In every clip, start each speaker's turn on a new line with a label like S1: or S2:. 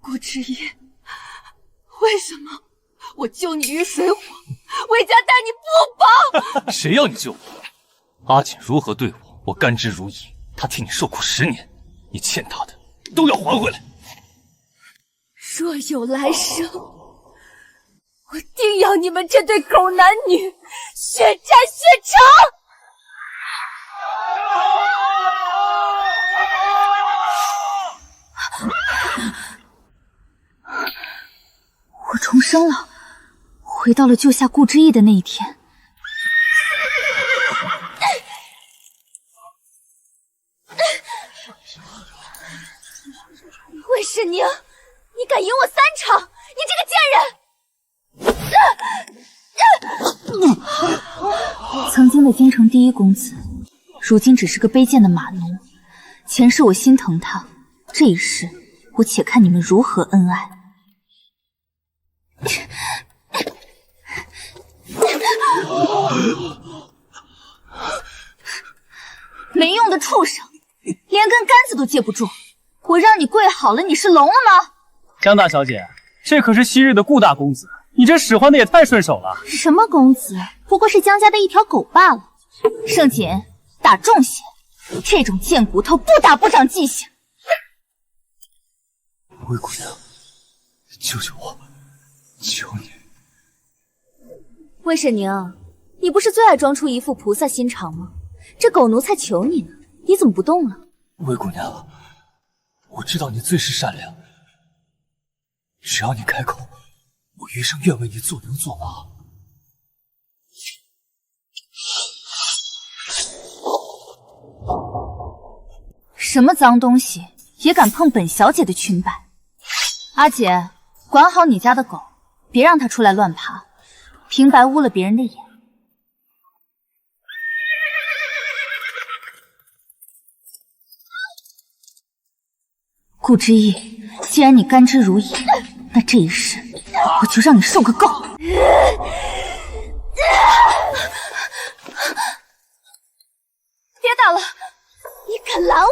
S1: 顾之意，为什么我救你于水火，魏家待你不薄？
S2: 谁要你救我？阿锦如何对我，我甘之如饴。他替你受苦10年，你欠他的都要还回来。
S1: 若有来生，我定要你们这对狗男女血债血偿！
S3: 我重生了，回到了救下顾之意的那一天。
S1: 魏世宁，你敢赢我3场，你这个贱人！
S3: 曾经的京城第一公子，如今只是个卑贱的马奴。前世我心疼他，这一世我且看你们如何恩爱。没用的畜生，连根杆子都接不住。我让你跪好了，你是聋了吗？
S4: 江大小姐，这可是昔日的顾大公子，你这使唤的也太顺手了。
S3: 什么公子，不过是江家的一条狗罢了。盛锦，打重些，这种贱骨头不打不长记性。
S2: 魏姑娘，救救我，求你！
S3: 魏沈宁，你不是最爱装出一副菩萨心肠吗？这狗奴才求你呢，你怎么不动了？
S2: 魏姑娘，我知道你最是善良，只要你开口，我余生愿为你做牛做马。
S3: 什么脏东西也敢碰本小姐的裙摆？阿姐，管好你家的狗，别让它出来乱爬，平白污了别人的眼。顾之意，既然你甘之如饴，那这一世我就让你受个够！
S1: 别打了！你敢拦我，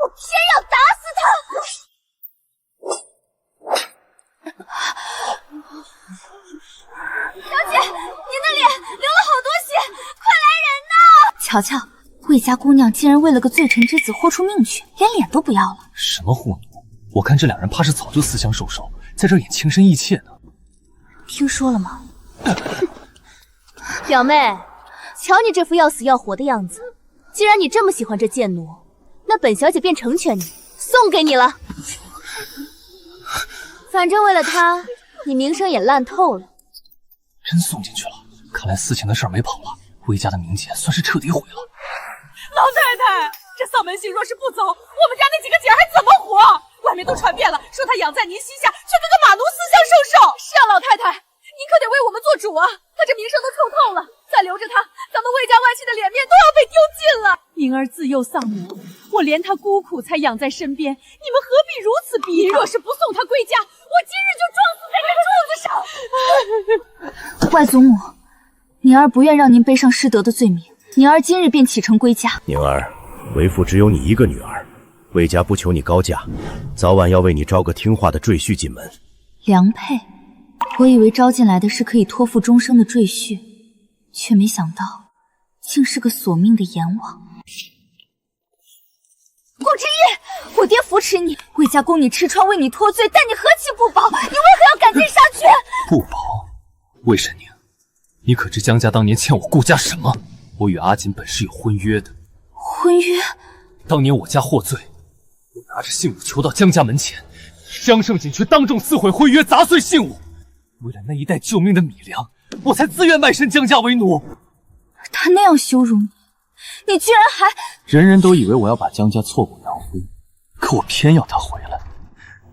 S1: 我偏要打死他！小姐，您的脸流了好多血，快来人呐！
S3: 瞧瞧，魏家姑娘竟然为了个罪臣之子豁出命去，连脸都不要了。
S2: 什么糊弄！我看这2人怕是早就私相授受，在这演情深意切呢。
S3: 听说了吗？
S1: 表妹，瞧你这副要死要活的样子，既然你这么喜欢这贱奴，那本小姐便成全你，送给你了。反正为了他，你名声也烂透了。
S2: 真送进去了，看来私情的事儿没跑了，魏家的名节算是彻底毁了。
S5: 老太太，这丧门星若是不走，我们家那几个姐儿还怎么活？外面都传遍了，说她养在您膝下，却跟个马奴私相授受。是啊，老太太，您可得为我们做主啊！她这名声都臭透了，再留着她，咱们魏家外戚的脸面都要被丢尽了。宁儿自幼丧母，我怜她孤苦才养在身边，你们何必如此逼她？若是不送她归家，我今日就撞死在这柱子上！
S3: 外祖母，宁儿不愿让您背上失德的罪名，宁儿今日便启程归家。
S6: 宁儿，为父只有你一个女儿，魏家不求你高价，早晚要为你招个听话的赘婿进门。
S3: 良配，我以为招进来的是可以托付终生的赘婿，却没想到竟是个索命的阎王。顾之意，我爹扶持你，魏家供你吃穿，为你脱罪，但你何其不保？你为何要赶尽杀绝？
S2: 不保？魏神宁，你可知江家当年欠我顾家什么？我与阿锦本是有婚约的。
S3: 婚约？
S2: 当年我家获罪，我拿着信物求到江家门前，江盛锦却当众撕毁婚约，砸碎信物。为了那一袋救命的米粮，我才自愿卖身江家为奴。
S3: 他那样羞辱你，你居然还……
S2: 人人都以为我要把江家挫骨扬灰，可我偏要他回来。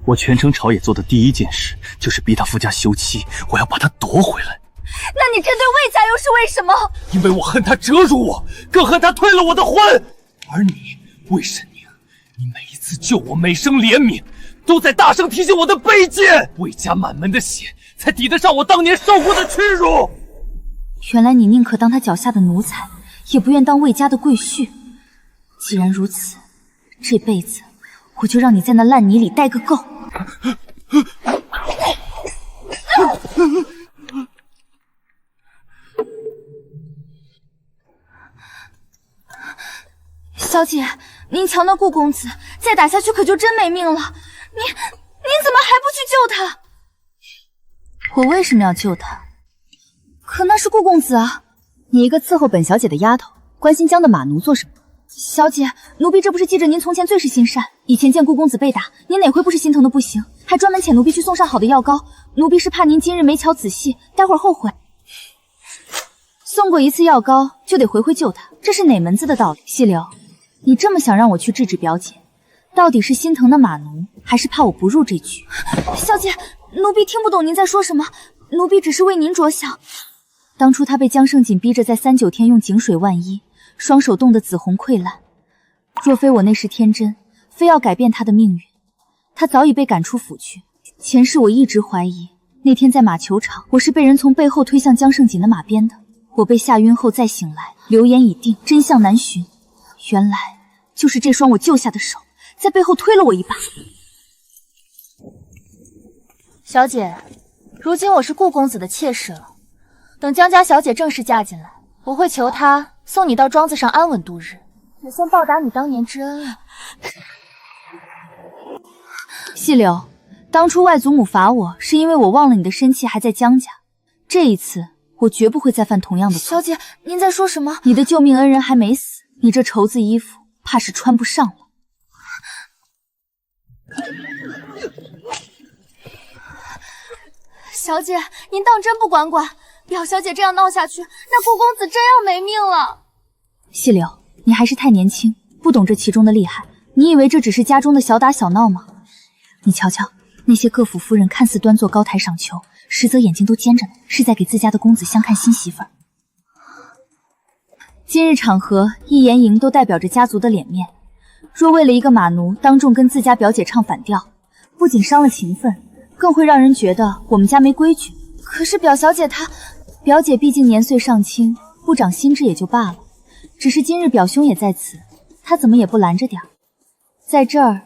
S2: 我全城朝野做的第一件事，就是逼他夫家休妻，我要把他夺回来。
S3: 那你针对魏家又是为什么？
S2: 因为我恨他折辱我，更恨他退了我的婚。而你，魏神宁，你每一次救我，每声怜悯，都在大声提醒我的卑贱。魏家满门的血，才抵得上我当年受过的屈辱。
S3: 原来你宁可当他脚下的奴才，也不愿当魏家的贵婿。既然如此，这辈子我就让你在那烂泥里待个够。小姐，您瞧那顾公子，再打下去可就真没命了。您怎么还不去救他？我为什么要救他？可那是顾公子啊！你一个伺候本小姐的丫头，关心江的马奴做什么？小姐，奴婢这不是记着您从前最是心善，以前见顾公子被打，您哪回不是心疼的不行，还专门遣奴婢去送上好的药膏。奴婢是怕您今日没瞧仔细，待会儿后悔。送过一次药膏就得回救他，这是哪门子的道理？细柳，你这么想让我去制止表姐，到底是心疼的马奴，还是怕我不入这局？小姐，奴婢听不懂您在说什么，奴婢只是为您着想。当初他被江胜锦逼着在3-9天用井水万一，双手冻得紫红溃烂。若非我那时天真，非要改变他的命运，他早已被赶出府去。前世我一直怀疑，那天在马球场，我是被人从背后推向江胜锦的马鞭的。我被吓晕后再醒来，流言已定，真相难寻。原来就是这双我救下的手，在背后推了我一把。小姐，如今我是顾公子的妾室了，等江家小姐正式嫁进来，我会求她送你到庄子上安稳度日，也算报答你当年之恩了。细柳，当初外祖母罚我，是因为我忘了你的身契还在江家。这一次，我绝不会再犯同样的错。小姐，您在说什么？你的救命恩人还没死，你这绸子衣服怕是穿不上了。小姐，您当真不管管？表小姐这样闹下去，那顾公子真要没命了。细柳，你还是太年轻，不懂这其中的厉害。你以为这只是家中的小打小闹吗？你瞧瞧，那些各府夫人看似端坐高台赏秋，实则眼睛都尖着呢，是在给自家的公子相看新媳妇儿。今日场合，一言赢都代表着家族的脸面。若为了一个马奴当众跟自家表姐唱反调，不仅伤了情分，更会让人觉得我们家没规矩。可是表小姐她，表姐毕竟年岁尚轻，不长心智也就罢了。只是今日表兄也在此，他怎么也不拦着点儿？在这儿，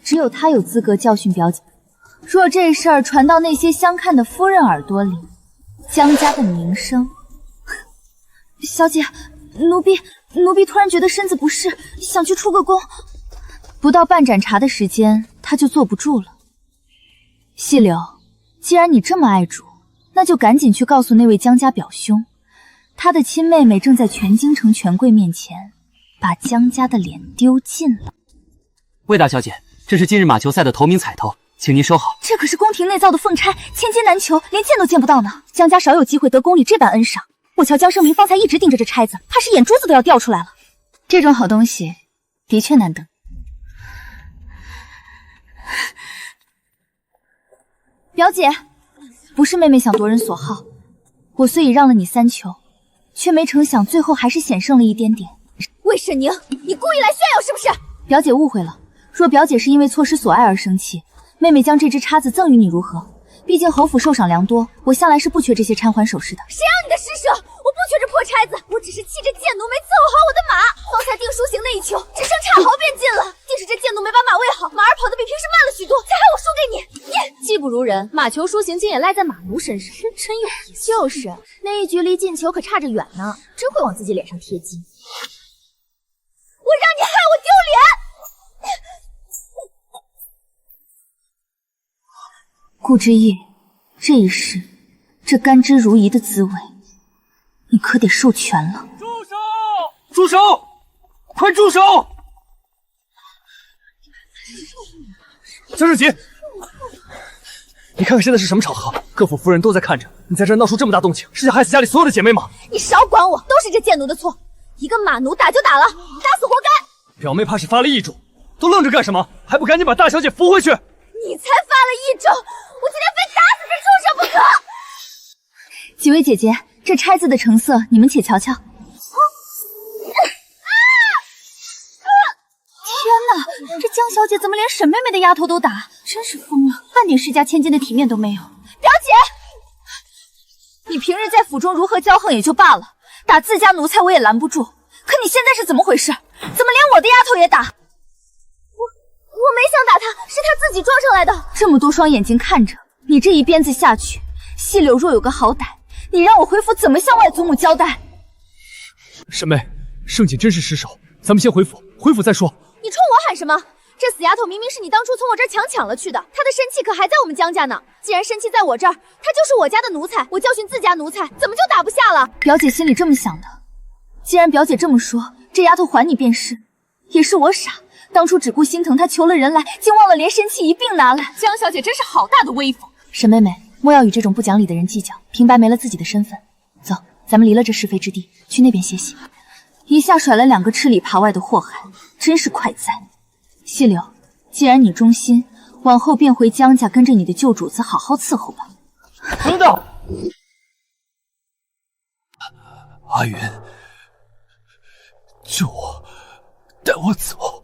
S3: 只有他有资格教训表姐。若这事儿传到那些相看的夫人耳朵里，江家的名声……小姐，奴婢突然觉得身子不适，想去出个宫。不到半盏茶的时间，他就坐不住了。细柳，既然你这么爱主，那就赶紧去告诉那位江家表兄，他的亲妹妹正在全京城权贵面前把江家的脸丢尽了。
S7: 魏大小姐，这是今日马球赛的头名彩头，请您收好。
S3: 这可是宫廷内造的凤钗，千金难求，连见都见不到呢。江家少有机会得宫里这般恩赏，我瞧江生明方才一直盯着这钗子，怕是眼珠子都要掉出来了。这种好东西的确难得。表姐，不是妹妹想夺人所好，我虽已让了你3球，却没成想最后还是险胜了一点点。
S1: 魏沈宁，你故意来炫耀是不是？
S3: 表姐误会了，若表姐是因为错失所爱而生气，妹妹将这只叉子赠与你如何？毕竟侯府受赏良多，我向来是不缺这些掺环首饰的。
S1: 谁让你的施舍？我不缺这破钗子，我只是气这贱奴没伺候好我的马。方才定书行那一球，只剩差毫便进了，定是这贱奴没把马喂好，马儿跑得比平时慢了许多，才害我输给你。
S5: 技不如人，马球输行竟也赖在马奴身上，真有意思。就是那一局离进球可差着远呢，真会往自己脸上贴金。
S1: 我让你害我丢脸！
S3: 顾之意，这一世，这甘之如饴的滋味，你可得受全了。
S2: 住手！住手！快住手！江世锦，你看看现在是什么场合，各府夫人都在看着，你在这闹出这么大动静，是想害死家里所有的姐妹吗？
S1: 你少管我，都是这贱奴的错。一个马奴打就打了，打死活该。
S2: 表妹怕是发了异种，都愣着干什么？还不赶紧把大小姐扶回去！
S1: 你才发了异种，我今天非打死这畜生不可！
S3: 几位姐姐，这钗子的成色，你们且瞧瞧。天哪，这江小姐怎么连沈妹妹的丫头都打？真是疯了，半点世家千金的体面都没有。表姐，你平日在府中如何骄横也就罢了，打自家奴才我也拦不住，可你现在是怎么回事？怎么连我的丫头也打？
S1: 没想打他，是他自己撞上来的。
S3: 这么多双眼睛看着你，这一鞭子下去，细柳若有个好歹，你让我回府怎么向外祖母交代？
S2: 沈妹，盛景真是失手，咱们先回府，回府再说。
S1: 你冲我喊什么？这死丫头明明是你当初从我这儿抢了去的，她的身契可还在我们江家呢。既然身契在我这儿，她就是我家的奴才，我教训自家奴才，怎么就打不下了？
S3: 表姐心里这么想的。既然表姐这么说，这丫头还你便是。也是我傻，当初只顾心疼她求了人来，竟忘了连身契一并拿来。
S5: 江小姐真是好大的威风。
S3: 沈妹妹，莫要与这种不讲理的人计较，平白没了自己的身份。走，咱们离了这是非之地，去那边歇息。一下甩了2个吃里扒外的祸害，真是快哉！细柳，既然你忠心，往后便回江家跟着你的旧主子好好伺候吧。
S2: 等等，阿云，救我，带我走，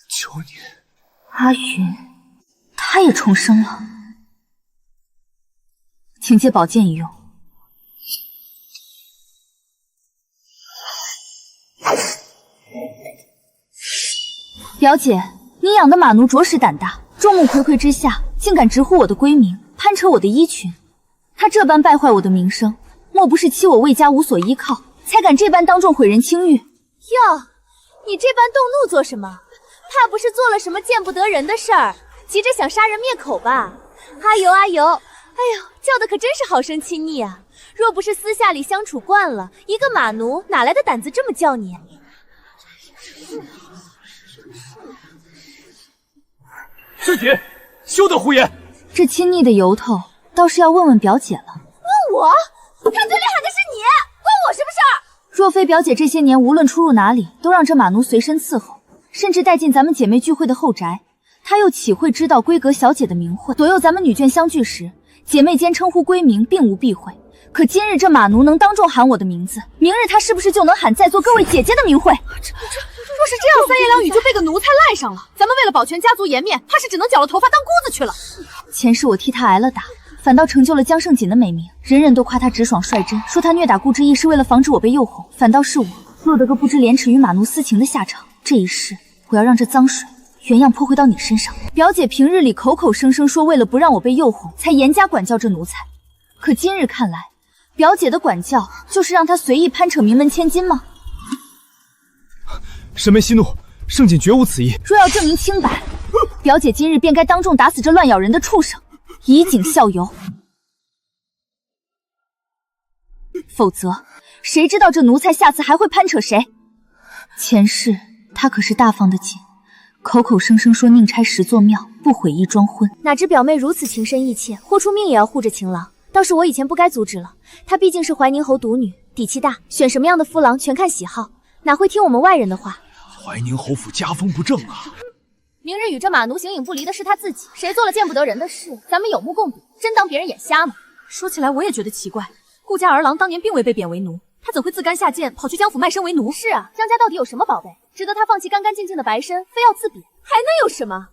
S2: 求你。
S3: 阿云，她也重生了，请借宝剑一用。表姐，你养的马奴着实胆大，众目睽睽之下，竟敢直呼我的闺名，攀扯我的衣裙。他这般败坏我的名声，莫不是欺我魏家无所依靠，才敢这般当众毁人清誉？
S1: 哟，你这般动怒做什么？怕不是做了什么见不得人的事儿，急着想杀人灭口吧？阿尤阿尤，哎呦，叫的可真是好生亲昵啊！若不是私下里相处惯了，一个马奴哪来的胆子这么叫你？
S2: 师姐，休得胡言！
S3: 这亲昵的由头，倒是要问问表姐了。
S1: 问我？他嘴里喊的是你，关我什么事儿？
S3: 若非表姐这些年无论出入哪里，都让这马奴随身伺候，甚至带进咱们姐妹聚会的后宅，她又岂会知道闺阁小姐的名讳？左右咱们女眷相聚时，姐妹间称呼闺名并无避讳。可今日这马奴能当众喊我的名字，明日他是不是就能喊在座各位姐姐的名讳？
S5: 若是这样，3言2语就被个奴才赖上了，咱们为了保全家族颜面，怕是只能绞了头发当姑子去了。
S3: 前世我替他挨了打，反倒成就了江胜锦的美名，人人都夸他直爽率真，说他虐打顾之意是为了防止我被诱哄，反倒是我落得个不知廉耻与马奴私情的下场。这一世，我要让这脏水原样泼回到你身上。表姐平日里口口声声说为了不让我被诱哄，才严加管教这奴才，可今日看来，表姐的管教就是让他随意攀扯名门千金吗？
S2: 沈妹息怒，盛景绝无此意。
S3: 若要证明清白，表姐今日便该当众打死这乱咬人的畜生，以儆效尤。否则，谁知道这奴才下次还会攀扯谁？前世他可是大方的紧，口口声声说宁拆10座庙，不毁一桩婚。
S1: 哪知表妹如此情深意切，豁出命也要护着情郎。倒是我以前不该阻止了，她毕竟是怀宁侯独女，底气大，选什么样的夫郎全看喜好，哪会听我们外人的话？
S2: 怀宁侯府家风不正啊！
S1: 明日与这马奴形影不离的是他自己，谁做了见不得人的事，咱们有目共睹，真当别人眼瞎吗？
S5: 说起来我也觉得奇怪，顾家儿郎当年并未被贬为奴，他怎会自甘下贱，跑去江府卖身为奴？
S1: 是啊，江家到底有什么宝贝，值得他放弃干干净净的白身，非要自贬？还能有什么？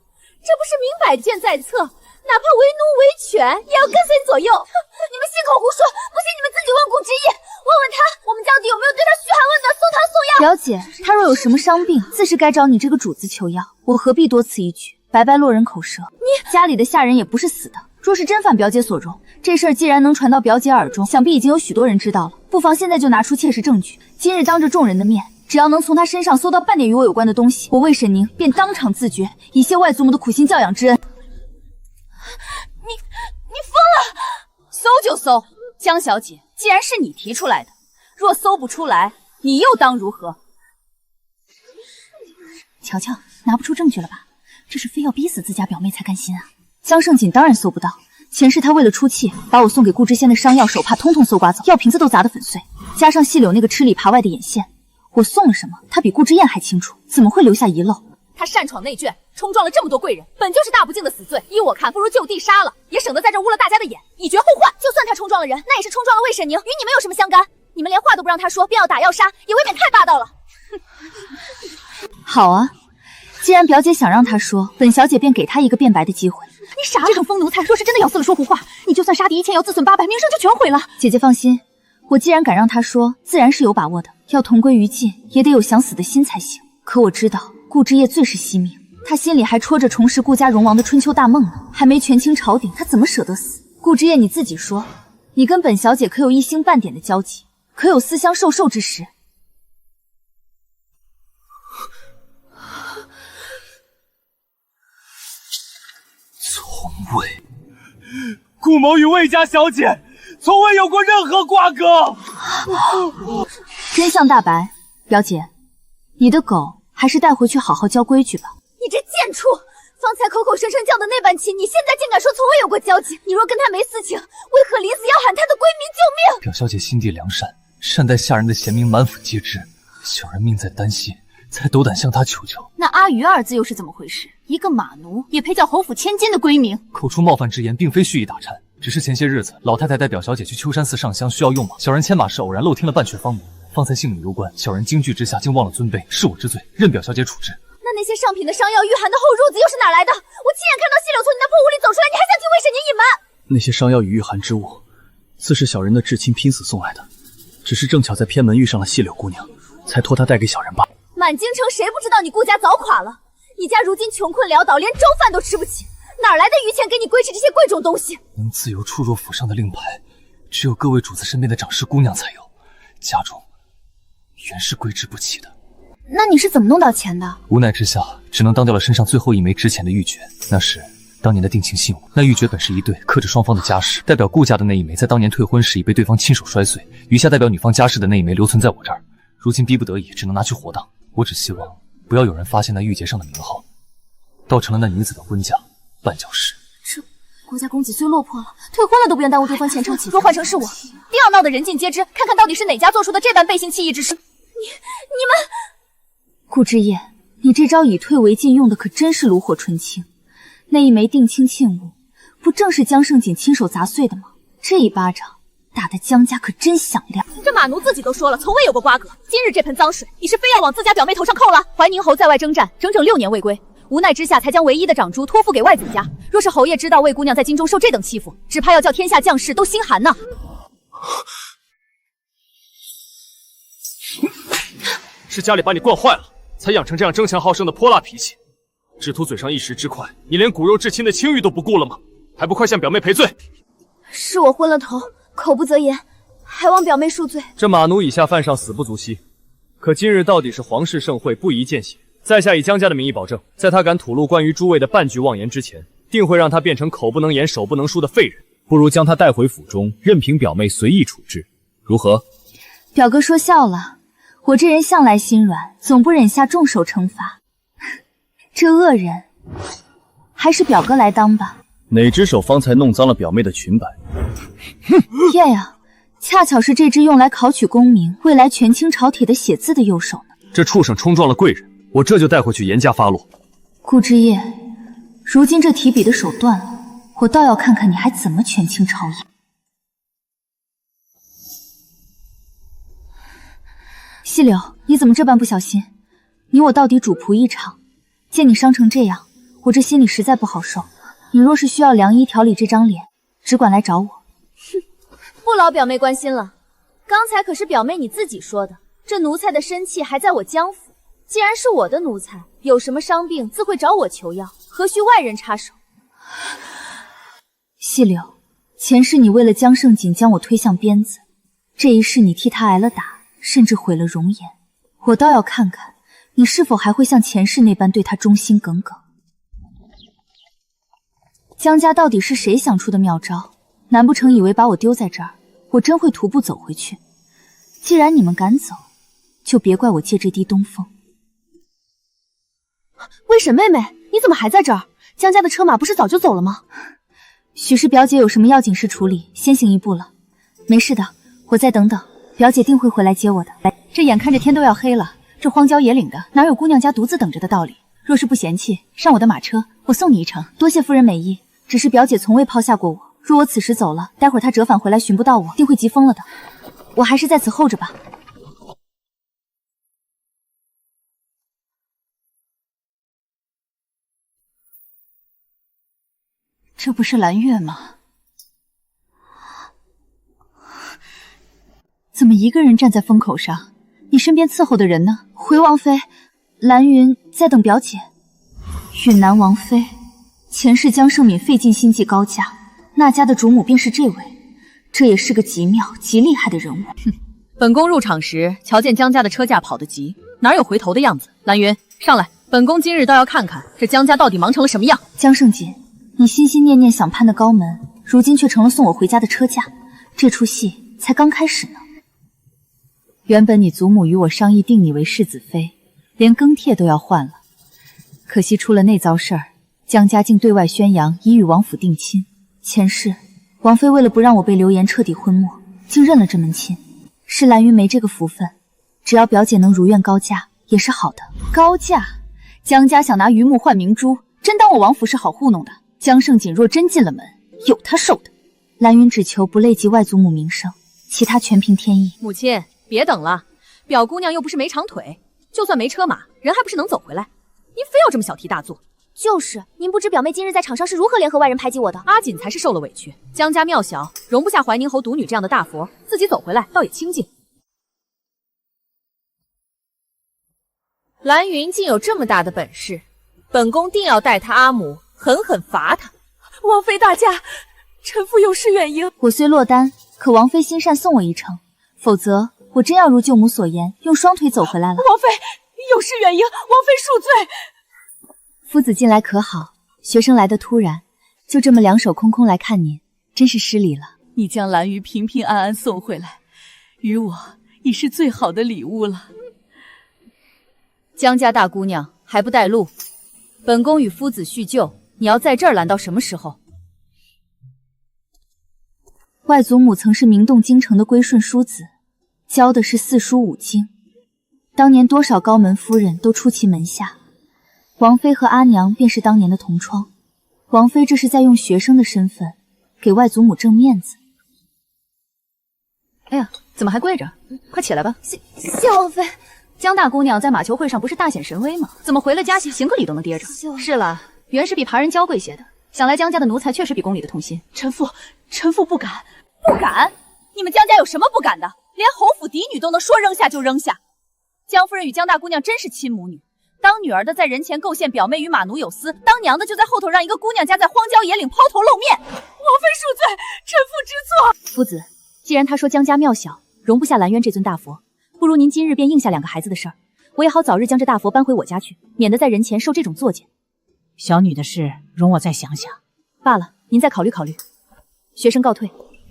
S1: 这不是明摆卷在册，哪怕为奴为犬，也要跟随左右。你们信口胡说，不信你们自己问顾之意，问问他，我们江底有没有对他嘘寒问暖、送汤送药？
S3: 表姐，他若有什么伤病，自是该找你这个主子求药，我何必多此一举，白白落人口舌？你家里的下人也不是死的，若是真反表姐所容，这事儿既然能传到表姐耳中，想必已经有许多人知道了。不妨现在就拿出切实证据，今日当着众人的面，只要能从他身上搜到半点与我有关的东西，我魏沈宁便当场自绝，以谢外祖母的苦心教养之恩。
S5: 你疯了！搜就搜，江小姐，既然是你提出来的，若搜不出来，你又当如何？
S3: 瞧瞧，拿不出证据了吧？这是非要逼死自家表妹才甘心啊！江胜锦当然搜不到，前世他为了出气，把我送给顾知仙的伤药手帕通通搜刮走，药瓶子都砸得粉碎，加上细柳那个吃里扒外的眼线，我送了什么，他比顾之燕还清楚，怎么会留下遗漏？
S5: 他擅闯内眷，冲撞了这么多贵人，本就是大不敬的死罪。依我看，不如就地杀了，也省得在这污了大家的眼，以绝后患。
S1: 就算他冲撞了人，那也是冲撞了魏沈宁，与你们有什么相干？你们连话都不让他说，便要打要杀，也未免太霸道了。
S3: 好啊，既然表姐想让他说，本小姐便给他一个辩白的机会。
S5: 你傻了！这种疯奴才，若是真的咬死了说胡话，你就算杀敌1000，要自损800，名声就全毁了。
S3: 姐姐放心，我既然敢让他说，自然是有把握的。要同归于尽，也得有想死的心才行。可我知道，顾之夜最是惜命，他心里还戳着重拾顾家荣王的春秋大梦呢，还没权倾朝廷，他怎么舍得死？顾之夜，你自己说，你跟本小姐可有一星半点的交集？可有私相授受之实？
S2: 从未，顾某与魏家小姐从未有过任何瓜葛。
S3: 真相大白，表姐，你的狗还是带回去好好教规矩吧。
S1: 你这贱畜！方才口口声声叫的那般亲，你现在竟敢说从未有过交集？你若跟他没私情，为何临死要喊他的闺名救命？
S2: 表小姐心地良善，善待下人的贤明满府皆知，小人命在担心，才斗胆向她求救。
S3: 那阿鱼二字又是怎么回事？一个马奴也配叫侯府千金的闺名？
S2: 口出冒犯之言，并非蓄意打颤，只是前些日子老太太带表小姐去秋山寺上香，需要用马，小人牵马时偶然漏听了半阙芳名，方才性命攸关，小人惊惧之下竟忘了尊卑，是我之罪，任表小姐处置。
S1: 那些上品的伤药御寒的后褥子又是哪来的？我亲眼看到细柳从你那破屋里走出来，你还想替魏婶娘隐瞒？
S4: 那些伤药与御寒之物，自是小人的至亲拼死送来的，只是正巧在偏门遇上了细柳姑娘，才托她带给小人罢。
S1: 满京城谁不知道你顾家早垮了？你家如今穷困潦倒，连粥饭都吃不起，哪来的余钱给你归置这些贵重东西？
S2: 能自由出入府上的令牌，只有各位主子身边的长侍姑娘才有，家中原是归置不起的。
S3: 那你是怎么弄到钱的？
S2: 无奈之下，只能当掉了身上最后一枚值钱的玉珏。那是当年的定情信物，那玉珏本是一对刻着双方的家事，代表顾家的那一枚在当年退婚时已被对方亲手摔碎，余下代表女方家事的那一枚留存在我这儿。如今逼不得已，只能拿去活当。我只希望不要有人发现那玉珏上的名号，倒成了那女子的婚嫁绊脚石。
S3: 这顾家公子虽落魄了，退婚了都不愿耽误对方前程起。若换成是我，定要闹得人尽皆知，看看到底是哪家做出的这般背信弃义之事。你们。顾之夜，你这招以退为进用的可真是炉火纯青。那一枚定亲信物，不正是江胜锦亲手砸碎的吗？这一巴掌打得江家可真响亮。
S5: 这马奴自己都说了，从未有过瓜葛。今日这盆脏水，你是非要往自家表妹头上扣了？
S1: 怀宁侯在外征战，整整6年未归，无奈之下才将唯一的长珠托付给外子家。若是侯爷知道魏姑娘在京中受这等欺负，只怕要叫天下将士都心寒呐。
S2: 是家里把你惯坏了，才养成这样争强好胜的泼辣脾气，只图嘴上一时之快。你连骨肉至亲的清誉都不顾了吗？还不快向表妹赔罪！
S1: 是我昏了头，口不择言，还望表妹恕罪。
S4: 这马奴以下犯上死不足惜，可今日到底是皇室盛会，不宜见血。在下以江家的名义保证，在他敢吐露关于诸位的半句妄言之前，定会让他变成口不能言、手不能书的废人。不如将他带回府中，任凭表妹随意处置，如何？
S3: 表哥说笑了。我这人向来心软，总不忍下重手惩罚。这恶人，还是表哥来当吧。
S4: 哪只手方才弄脏了表妹的裙摆？
S3: 天呀，恰巧是这只用来考取功名、未来权倾朝廷的写字的右手呢。
S4: 这畜生冲撞了贵人，我这就带回去严加发落。
S3: 顾之夜，如今这提笔的手断了，我倒要看看你还怎么权倾朝野。细柳，你怎么这般不小心？你我到底主仆一场，见你伤成这样，我这心里实在不好受。你若是需要良医调理这张脸，只管来找我。
S1: 哼，不劳表妹关心了。刚才可是表妹你自己说的，这奴才的身契还在我江府。既然是我的奴才，有什么伤病自会找我求药，何须外人插手？
S3: 细柳，前世你为了江胜锦将我推向鞭子，这一世你替他挨了打，甚至毁了容颜。我倒要看看你是否还会像前世那般对他忠心耿耿。江家到底是谁想出的妙招？难不成以为把我丢在这儿，我真会徒步走回去？既然你们敢走，就别怪我借这滴东风。
S1: 魏婶妹妹，你怎么还在这儿？江家的车马不是早就走了吗？
S3: 许是表姐有什么要紧事处理，先行一步了。没事的，我再等等，表姐定会回来接我的。这眼看着天都要黑了，这荒郊野岭的，哪有姑娘家独自等着的道理？若是不嫌弃，上我的马车，我送你一程。多谢夫人美意，只是表姐从未抛下过我。若我此时走了，待会儿她折返回来寻不到我，定会急疯了的。我还是在此候着吧。这不是蓝月吗？怎么一个人站在风口上？你身边伺候的人呢？回王妃，蓝云在等表姐。允南王妃，前世江胜敏费尽心计高嫁，那家的主母便是这位，这也是个极妙极厉害的人物。
S5: 哼，本宫入场时瞧见江家的车驾跑得急，哪有回头的样子？蓝云，上来，本宫今日倒要看看这江家到底忙成了什么样。
S3: 江胜锦，你心心念念想攀的高门，如今却成了送我回家的车驾，这出戏才刚开始呢。原本你祖母与我商议定你为世子妃，连更帖都要换了，可惜出了那遭事儿，江家竟对外宣扬已与王府定亲。前世王妃为了不让我被流言彻底昏没，竟认了这门亲。是蓝云没这个福分，只要表姐能如愿高嫁也是好的。高嫁？江家想拿榆木换明珠，真当我王府是好糊弄的？江胜锦若真进了门，有他受的。蓝云只求不累及外祖母名声，其他全凭天意。
S5: 母亲，别等了，表姑娘又不是没长腿，就算没车马，人还不是能走回来？您非要这么小题大做？
S1: 就是，您不知表妹今日在场上是如何联合外人排挤我的。
S5: 阿锦才是受了委屈，江家庙小，容不下怀宁侯独女这样的大佛，自己走回来倒也清静。
S1: 蓝云竟有这么大的本事，本宫定要带他阿母狠狠罚他。
S5: 王妃大驾，臣妇有失远迎。
S3: 我虽落单，可王妃心善送我一程，否则我真要如舅母所言，用双腿走回来了。
S5: 王妃有失远迎，王妃恕罪。
S3: 夫子近来可好？学生来得突然，就这么两手空空来看您，真是失礼了。
S5: 你将蓝鱼平平安安送回来，于我已是最好的礼物了。
S1: 江家大姑娘还不带路，本宫与夫子叙旧，你要在这儿拦到什么时候？
S3: 外祖母曾是名动京城的归顺淑子，教的是四书五经，当年多少高门夫人都出其门下。王妃和阿娘便是当年的同窗，王妃这是在用学生的身份给外祖母挣面子。
S5: 哎呀，怎么还跪着？快起来吧！
S1: 谢王妃。
S5: 江大姑娘在马球会上不是大显神威吗？怎么回了家行个礼都能跌着？是了，原是比旁人娇贵些的。想来江家的奴才确实比宫里的痛心。臣妇不敢。
S1: 不敢？你们江家有什么不敢的？连侯府嫡女都能说扔下就扔下。江夫人与江大姑娘真是亲母女。当女儿的在人前构陷表妹与马奴有私，当娘的就在后头让一个姑娘家在荒郊野岭抛头露面。王妃恕罪，臣妇知错。
S3: 夫子，既然他说江家庙小，容不下兰渊这尊大佛，不如您今日便应下两个孩子的事儿，我也好早日将这大佛搬回我家去，免得在人前受这种作践。
S8: 小女的事，容我再想想。
S3: 罢了，您再考虑考虑。学生告退。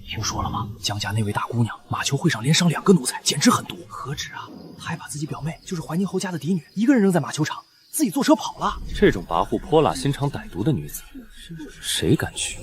S2: 听说了吗？江家那位大姑娘马球会上连伤2个奴才，简直狠毒。何止啊，她还把自己表妹，就是怀宁侯家的嫡女，一个人扔在马球场，自己坐车跑了。
S4: 这种跋扈、泼辣、心肠歹毒的女子，谁敢娶？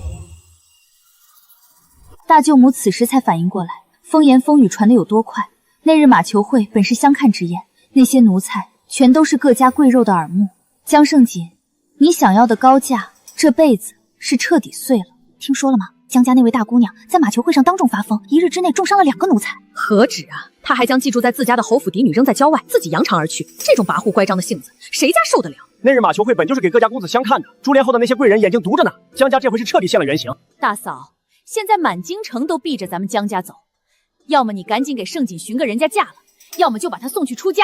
S3: 大舅母此时才反应过来，风言风语传得有多快。那日马球会本是相看之宴，那些奴才全都是各家贵肉的耳目。江胜锦，你想要的高价，这辈子是彻底碎了。听说了吗？江家那位大姑娘在马球会上当众发疯，一日之内重伤了2个奴才。
S5: 何止啊！她还将寄住在自家的侯府嫡女扔在郊外，自己扬长而去。这种跋扈乖张的性子，谁家受得了？
S9: 那日马球会本就是给各家公子相看的，株连后的那些贵人眼睛毒着呢。江家这回是彻底现了原形。
S1: 大嫂，现在满京城都避着咱们江家走，要么你赶紧给盛锦寻个人家嫁了，要么就把她送去出家。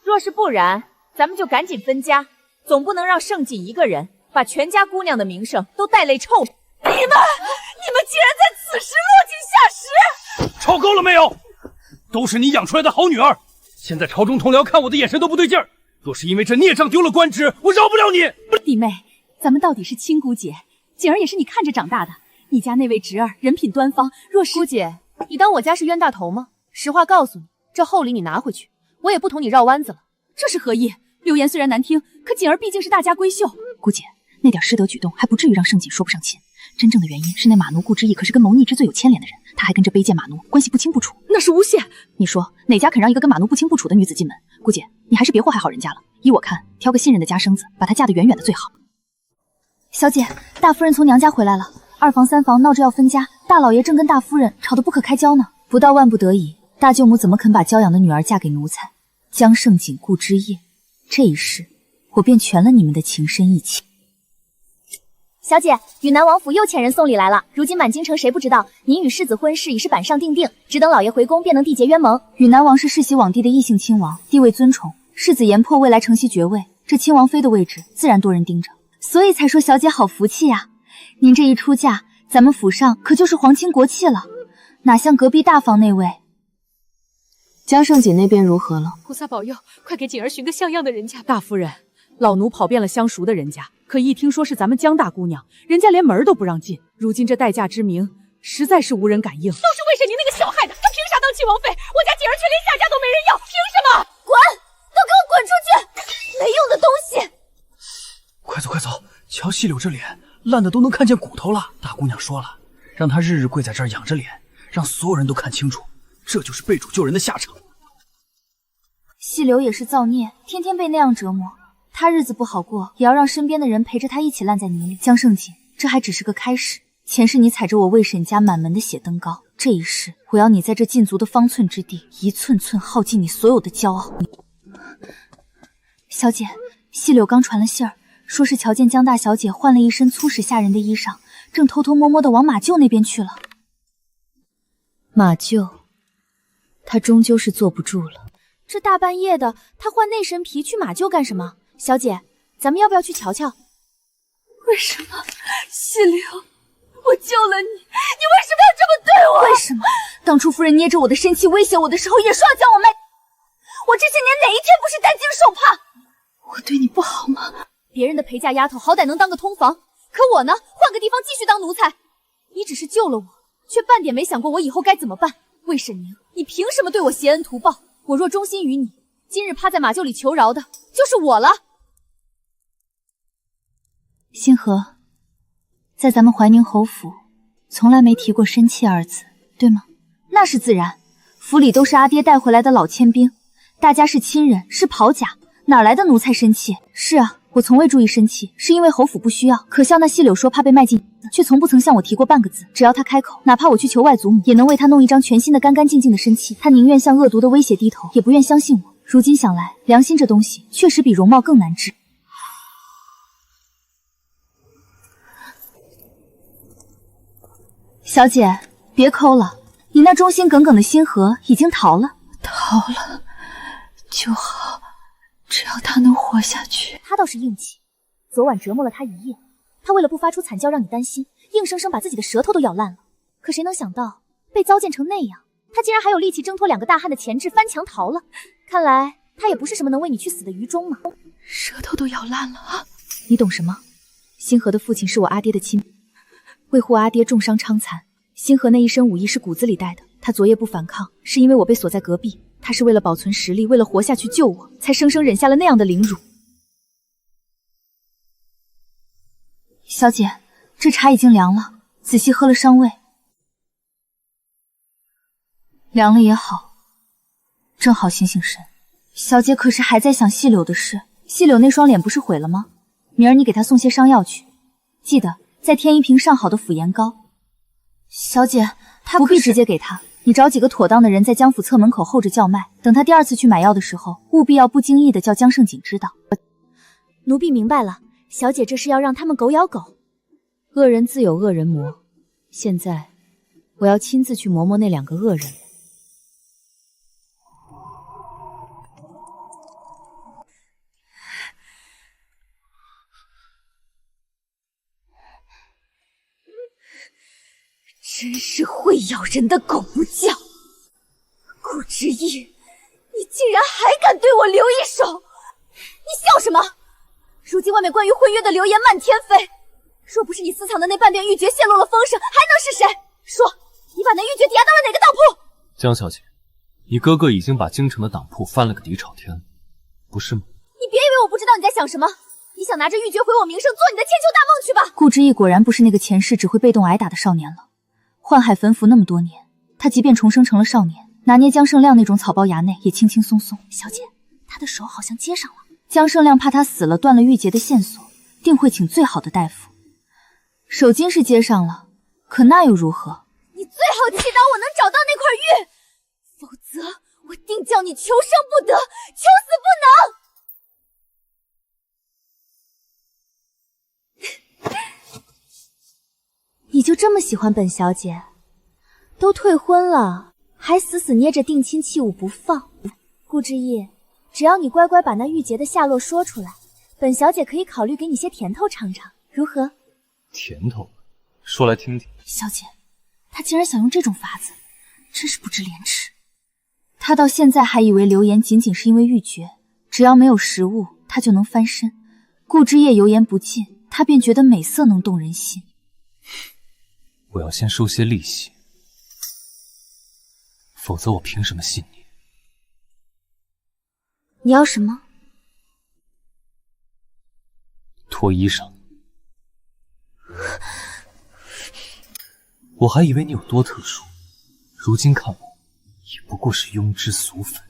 S1: 若是不然，咱们就赶紧分家，总不能让盛锦一个人把全家姑娘的名声都带累臭。你们竟然在此时落井下石！
S2: 吵够了没有？都是你养出来的好女儿，现在朝中同僚看我的眼神都不对劲儿。若是因为这孽障丢了官职，我饶不了你。
S5: 弟妹，咱们到底是亲姑姐，锦儿也是你看着长大的。你家那位侄儿人品端方，若是……
S1: 姑姐，你当我家是冤大头吗？实话告诉你，这厚礼你拿回去，我也不同你绕弯子了。
S5: 这是何意？流言虽然难听，可锦儿毕竟是大家闺秀。
S3: 姑姐，那点失德举动还不至于让盛锦说不上亲。真正的原因是那马奴顾之意可是跟谋逆之罪有牵连的人，他还跟这卑贱马奴关系不清不楚。
S5: 那是诬陷！
S3: 你说哪家肯让一个跟马奴不清不楚的女子进门？姑姐，你还是别祸害好人家了。依我看，挑个信任的家生子，把她嫁得远远的最好。小姐，大夫人从娘家回来了，2房3房闹着要分家，大老爷正跟大夫人吵得不可开交呢。不到万不得已，大舅母怎么肯把娇养的女儿嫁给奴才？江盛锦顾之夜，这一世我便全了你们的情深义气。
S1: 小姐，与南王府又遣人送礼来了。如今满京城谁不知道，您与世子婚事已是板上钉钉，只等老爷回宫便能缔结冤盟。
S3: 与南王是世袭罔帝的异姓亲王，地位尊崇，世子言破未来承袭爵位，这亲王妃的位置自然多人盯着，所以才说小姐好福气啊！您这一出嫁，咱们府上可就是皇亲国戚了，哪像隔壁大房那位。
S5: 江胜锦那边如何了？菩萨保佑，快给锦儿寻个像样的人家。大夫人，老奴跑遍了相熟的人家，可一听说是咱们江大姑娘，人家连门都不让进。如今这待嫁之名，实在是无人敢应。都是魏婶您那个小害的，她凭啥当亲王妃？我家锦儿却连下家都没人要，凭什么？
S1: 滚！都给我滚出去！没用的东西！
S9: 快走快走，瞧细柳这脸烂的都能看见骨头了。大姑娘说了，让她日日跪在这儿仰着脸，让所有人都看清楚，这就是背主救人的下场。
S3: 细柳也是造孽，天天被那样折磨，她日子不好过，也要让身边的人陪着她一起烂在泥里。江胜锦，这还只是个开始，前世你踩着我魏沈家满门的血登高，这一世我要你在这禁足的方寸之地，一寸寸耗尽你所有的骄傲。小姐，细柳刚传了信儿，说是瞧见江大小姐换了一身粗使吓人的衣裳，正偷偷摸摸的往马厩那边去了。
S1: 马厩，她终究是坐不住了。这大半夜的，她换那身皮去马厩干什么？小姐，咱们要不要去瞧瞧？
S5: 为什么？细柳，我救了你，你为什么要这么对我？
S3: 为什么？当初夫人捏着我的身契威胁我的时候，也说要将我卖。我这些年哪一天不是担惊受怕？
S5: 我对你不好吗？
S1: 别人的陪嫁丫头好歹能当个通房，可我呢，换个地方继续当奴才。你只是救了我，却半点没想过我以后该怎么办。魏沈宁，你凭什么对我挟恩图报？我若忠心于你，今日趴在马厩里求饶的就是我了。
S3: 星河，在咱们怀宁侯府，从来没提过生气二字，对吗？那是自然，府里都是阿爹带回来的老千兵，大家是亲人，是袍甲，哪来的奴才生气？是啊，我从未注意生气，是因为侯府不需要。可笑那细柳说怕被卖进，却从不曾向我提过半个字。只要他开口，哪怕我去求外祖母，也能为他弄一张全新的干干净净的身契。他宁愿向恶毒的威胁低头，也不愿相信我。如今想来，良心这东西确实比容貌更难治。小姐，别抠了，你那忠心耿耿的星河已经逃了。
S5: 逃了就好，只要他能活下去。
S1: 他倒是硬气，昨晚折磨了他一夜，他为了不发出惨叫让你担心，硬生生把自己的舌头都咬烂了。可谁能想到被糟践成那样，他竟然还有力气挣脱两个大汉的钳制，翻墙逃了。看来他也不是什么能为你去死的愚忠嘛。
S5: 舌头都咬烂了啊！
S1: 你懂什么？星河的父亲是我阿爹的亲，为护阿爹重伤伤残，星河那一身武艺是骨子里带的。他昨夜不反抗，是因为我被锁在隔壁。他是为了保存实力，为了活下去救我，才生生忍下了那样的凌辱。
S3: 小姐，这茶已经凉了，仔细喝了伤胃。凉了也好，正好醒醒神。小姐可是还在想细柳的事？细柳那双脸不是毁了吗？明儿你给她送些伤药去，记得再添一瓶上好的辅颜膏。小姐，她不必直接给她。你找几个妥当的人在江府侧门口候着叫卖，等他第二次去买药的时候，务必要不经意的叫江胜锦知道。
S1: 奴婢明白了，小姐这是要让他们狗咬狗。恶人自有恶人磨，现在我要亲自去磨磨那两个恶人。真是会咬人的狗不叫！顾之意，你竟然还敢对我留一手！你笑什么？如今外面关于婚约的流言漫天飞，若不是你私藏的那半边玉珏泄露了风声，还能是谁？说，你把那玉珏抵押到了哪个当铺？
S2: 江小姐，你哥哥已经把京城的当铺翻了个底朝天，不是吗？
S1: 你别以为我不知道你在想什么，你想拿着玉珏毁我名声，做你的千秋大梦去吧！
S3: 顾之意果然不是那个前世只会被动挨打的少年了。宦海焚符那么多年，他即便重生成了少年，拿捏江胜亮那种草包衙内也轻轻松松。
S1: 小姐，他的手好像接上了。
S3: 江胜亮怕他死了断了玉洁的线索，定会请最好的大夫。手筋是接上了，可那又如何？
S1: 你最好祈祷我能找到那块玉，否则我定叫你求生不得，求死不能。你就这么喜欢本小姐？都退婚了，还死死捏着定亲器物不放。顾之意，只要你乖乖把那玉洁的下落说出来，本小姐可以考虑给你些甜头尝尝，如何？
S2: 甜头，说来听听。
S3: 小姐，他竟然想用这种法子，真是不知廉耻。他到现在还以为流言仅仅是因为玉珏，只要没有食物，他就能翻身。顾之夜油盐不进，他便觉得美色能动人心。
S2: 我要先收些利息，否则我凭什么信你？
S1: 你要什么？
S2: 脱衣裳。我还以为你有多特殊，如今看我也不过是庸脂俗粉。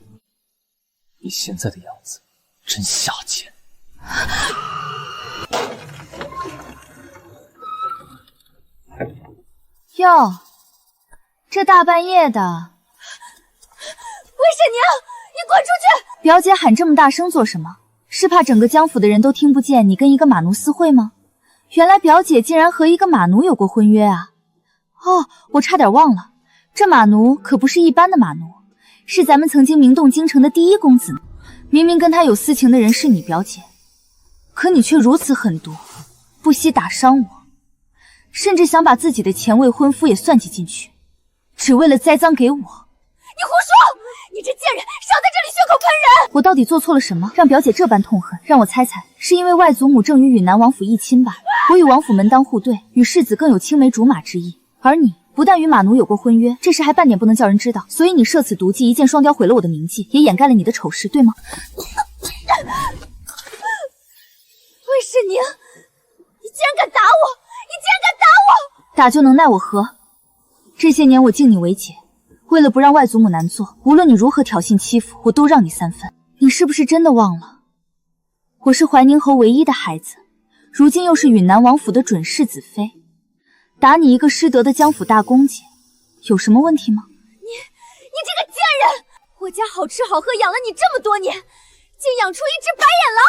S2: 你现在的样子真下贱。
S3: 哟，这大半夜的，
S1: 魏婶娘，你滚出去！
S3: 表姐喊这么大声做什么？是怕整个江府的人都听不见你跟一个马奴私会吗？原来表姐竟然和一个马奴有过婚约啊！哦，我差点忘了，这马奴可不是一般的马奴，是咱们曾经名动京城的第一公子呢。明明跟他有私情的人是你表姐，可你却如此狠毒，不惜打伤我，甚至想把自己的前未婚夫也算计进去，只为了栽赃给我。你胡
S1: 说！你这贱人，少在这里血口喷人！
S3: 我到底做错了什么，让表姐这般痛恨？让我猜猜，是因为外祖母正与允南王府议亲吧？我与王府门当户对，与世子更有青梅竹马之意，而你不但与马奴有过婚约，这事还半点不能叫人知道，所以你设此毒计，一箭双雕，毁了我的名迹，也掩盖了你的丑事，对吗？
S1: 魏氏宁，你竟然敢打我！你竟然敢打我！
S3: 打就能奈我何？这些年我敬你为姐，为了不让外祖母难做，无论你如何挑衅欺负，我都让你3分。你是不是真的忘了，我是怀宁侯唯一的孩子，如今又是允南王府的准世子妃，打你一个失德的江府大公姐，有什么问题吗？
S1: 你这个贱人！我家好吃好喝养了你这么多年，竟养出一只白眼狼！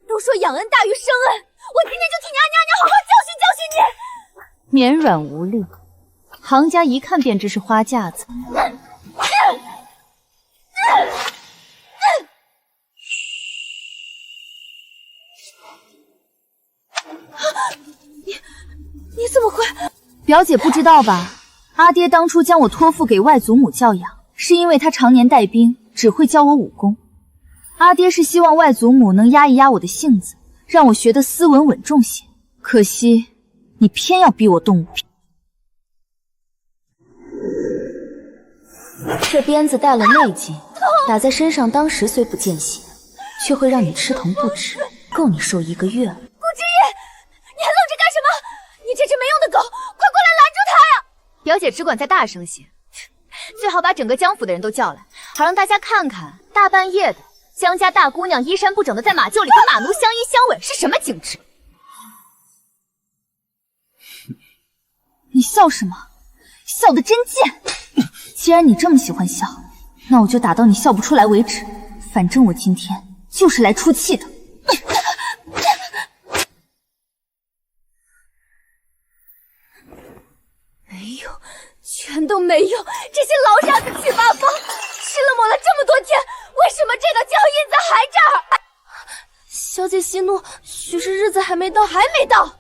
S1: 都说养恩大于生恩，我今天就替你阿娘好好教训教训你！
S3: 绵软无力，行家一看便知是花架子。
S1: 你怎么会？
S3: 表姐不知道吧？阿爹当初将我托付给外祖母教养，是因为他常年带兵，只会教我武功。阿爹是希望外祖母能压一压我的性子，让我学得斯文稳重些。可惜你偏要逼我动武。这鞭子带了内劲，打在身上，当时虽不见血，却会让你吃疼不止，够你受1个月了。
S1: 顾之夜，你还愣着干什么？你这只没用的狗，快过来拦住他呀！
S3: 表姐只管再大声些，最好把整个江府的人都叫来，好让大家看看大半夜的江家大姑娘衣衫不整的在马厩里和马奴相依相吻是什么景致。你笑什么？笑得真贱！既然你这么喜欢笑，那我就打到你笑不出来为止。反正我今天就是来出气的。
S1: 没有，全都没有！这些老傻子去八方，吃了抹了这么多天，为什么这道脚印子还这儿？小姐息怒，许是日子还没到，还没到。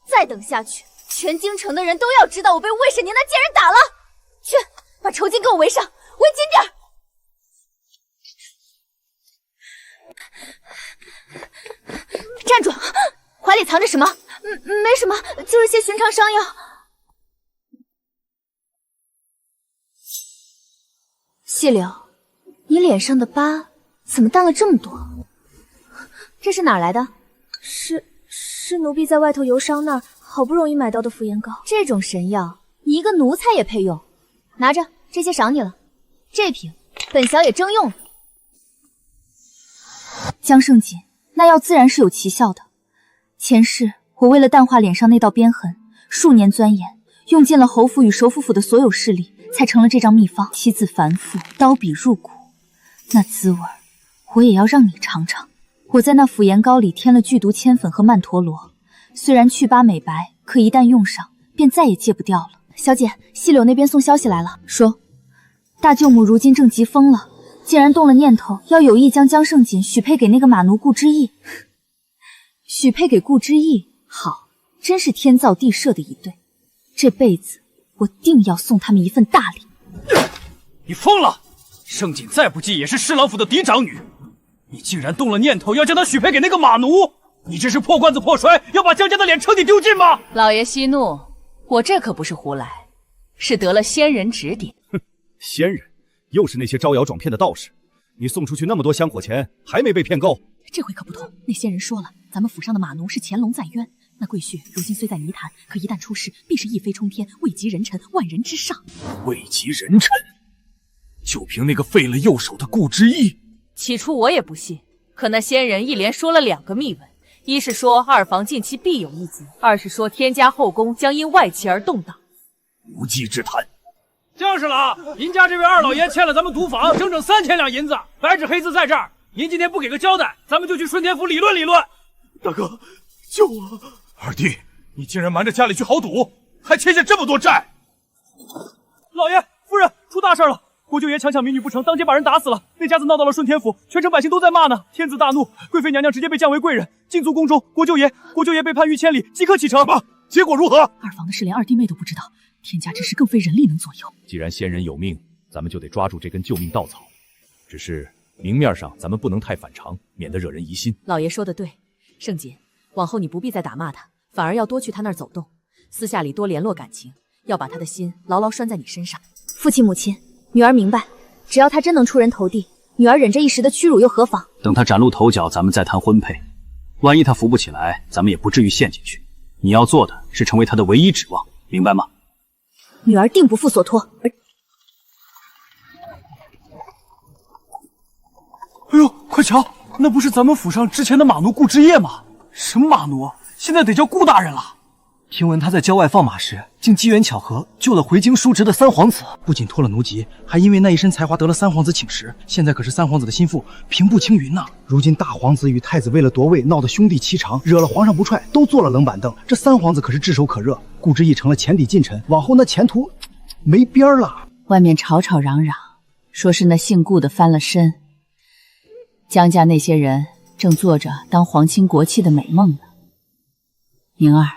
S1: 再等下去，全京城的人都要知道我被魏婶娘那贱人打了。去，把绸巾给我围上，围紧点。
S3: 站住！怀里藏着什么？
S1: 没什么，就是些寻常伤药。细柳，你脸上的疤怎么淡了这么多？这是哪儿来的？是奴婢在外头游商那儿好不容易买到的敷衍膏。这种神药，你一个奴才也配用？拿着，这些赏你了。这瓶本小也征用了。
S3: 江胜锦，那药自然是有奇效的。前世我为了淡化脸上那道鞭痕，数年钻研，用尽了侯府与首府府的所有势力，才成了这张秘方。棋子繁复，刀笔入骨，那滋味我也要让你尝尝。我在那腐颜膏里添了剧毒铅粉和曼陀罗，虽然祛疤美白，可一旦用上，便再也戒不掉了。小姐，细柳那边送消息来了，说大舅母如今正急疯了，竟然动了念头，要有意将江胜锦许配给那个马奴顾之意。许配给顾之意，好，真是天造地设的一对。这辈子我定要送他们一份大礼。
S9: 你疯了！胜锦再不济也是侍郎府的嫡长女，你竟然动了念头要将她许配给那个马奴！你这是破罐子破摔，要把江家的脸彻底丢尽吗？
S5: 老爷息怒，我这可不是胡来，是得了仙人指点。
S6: 哼，仙人，又是那些招摇撞骗的道士。你送出去那么多香火钱，还没被骗够？
S8: 这回可不同，那仙人说了，咱们府上的马奴是乾隆在渊，那贵婿如今虽在泥潭，可一旦出世，必是一飞冲天，位极人臣，万人之上。
S2: 位极人臣，就凭那个废了右手的顾之意？
S5: 起初我也不信，可那仙人一连说了2个密文，一是说二房近期必有一劫，二是说天家后宫将因外戚而动荡。
S2: 无稽之谈。
S9: 就是了，您家这位二老爷欠了咱们赌坊整整3000两银子，白纸黑字在这儿。您今天不给个交代，咱们就去顺天府理论理论。
S2: 大哥，救我！二弟，你竟然瞒着家里去豪赌，还欠下这么多债！
S9: 老爷、夫人，出大事了！国舅爷强抢民女不成，当街把人打死了。那家子闹到了顺天府，全城百姓都在骂呢。天子大怒，贵妃娘娘直接被降为贵人，禁足宫中。国舅爷被判御千里，即刻启程。
S2: 结果如何？
S8: 二房的事连二弟妹都不知道，天家之事更非人力能左右。
S6: 既然仙人有命，咱们就得抓住这根救命稻草。只是明面上咱们不能太反常，免得惹人疑心。
S5: 老爷说的对，盛锦，往后你不必再打骂他，反而要多去他那儿走动，私下里多联络感情，要把他的心牢牢拴在你身上。
S1: 父亲母亲，女儿明白，只要他真能出人头地，女儿忍着一时的屈辱又何妨？
S7: 等他崭露头角，咱们再谈婚配。万一他扶不起来，咱们也不至于陷进去。你要做的是成为他的唯一指望，明白吗？
S1: 女儿定不负所托。
S9: 哎呦，快瞧，那不是咱们府上之前的马奴顾之业吗？什么马奴？现在得叫顾大人了。听闻他在郊外放马时，竟机缘巧合救了回京叔侄的三皇子，不仅脱了奴籍，还因为那一身才华得了三皇子请食。现在可是三皇子的心腹，平步青云呐。如今大皇子与太子为了夺位闹得兄弟齐长，惹了皇上不踹，都坐了冷板凳。这三皇子可是炙手可热，顾之义成了前底近臣，往后那前途没边了。
S8: 外面吵吵嚷嚷，说是那姓顾的翻了身，江家那些人正做着当皇亲国戚的美梦呢。宁儿，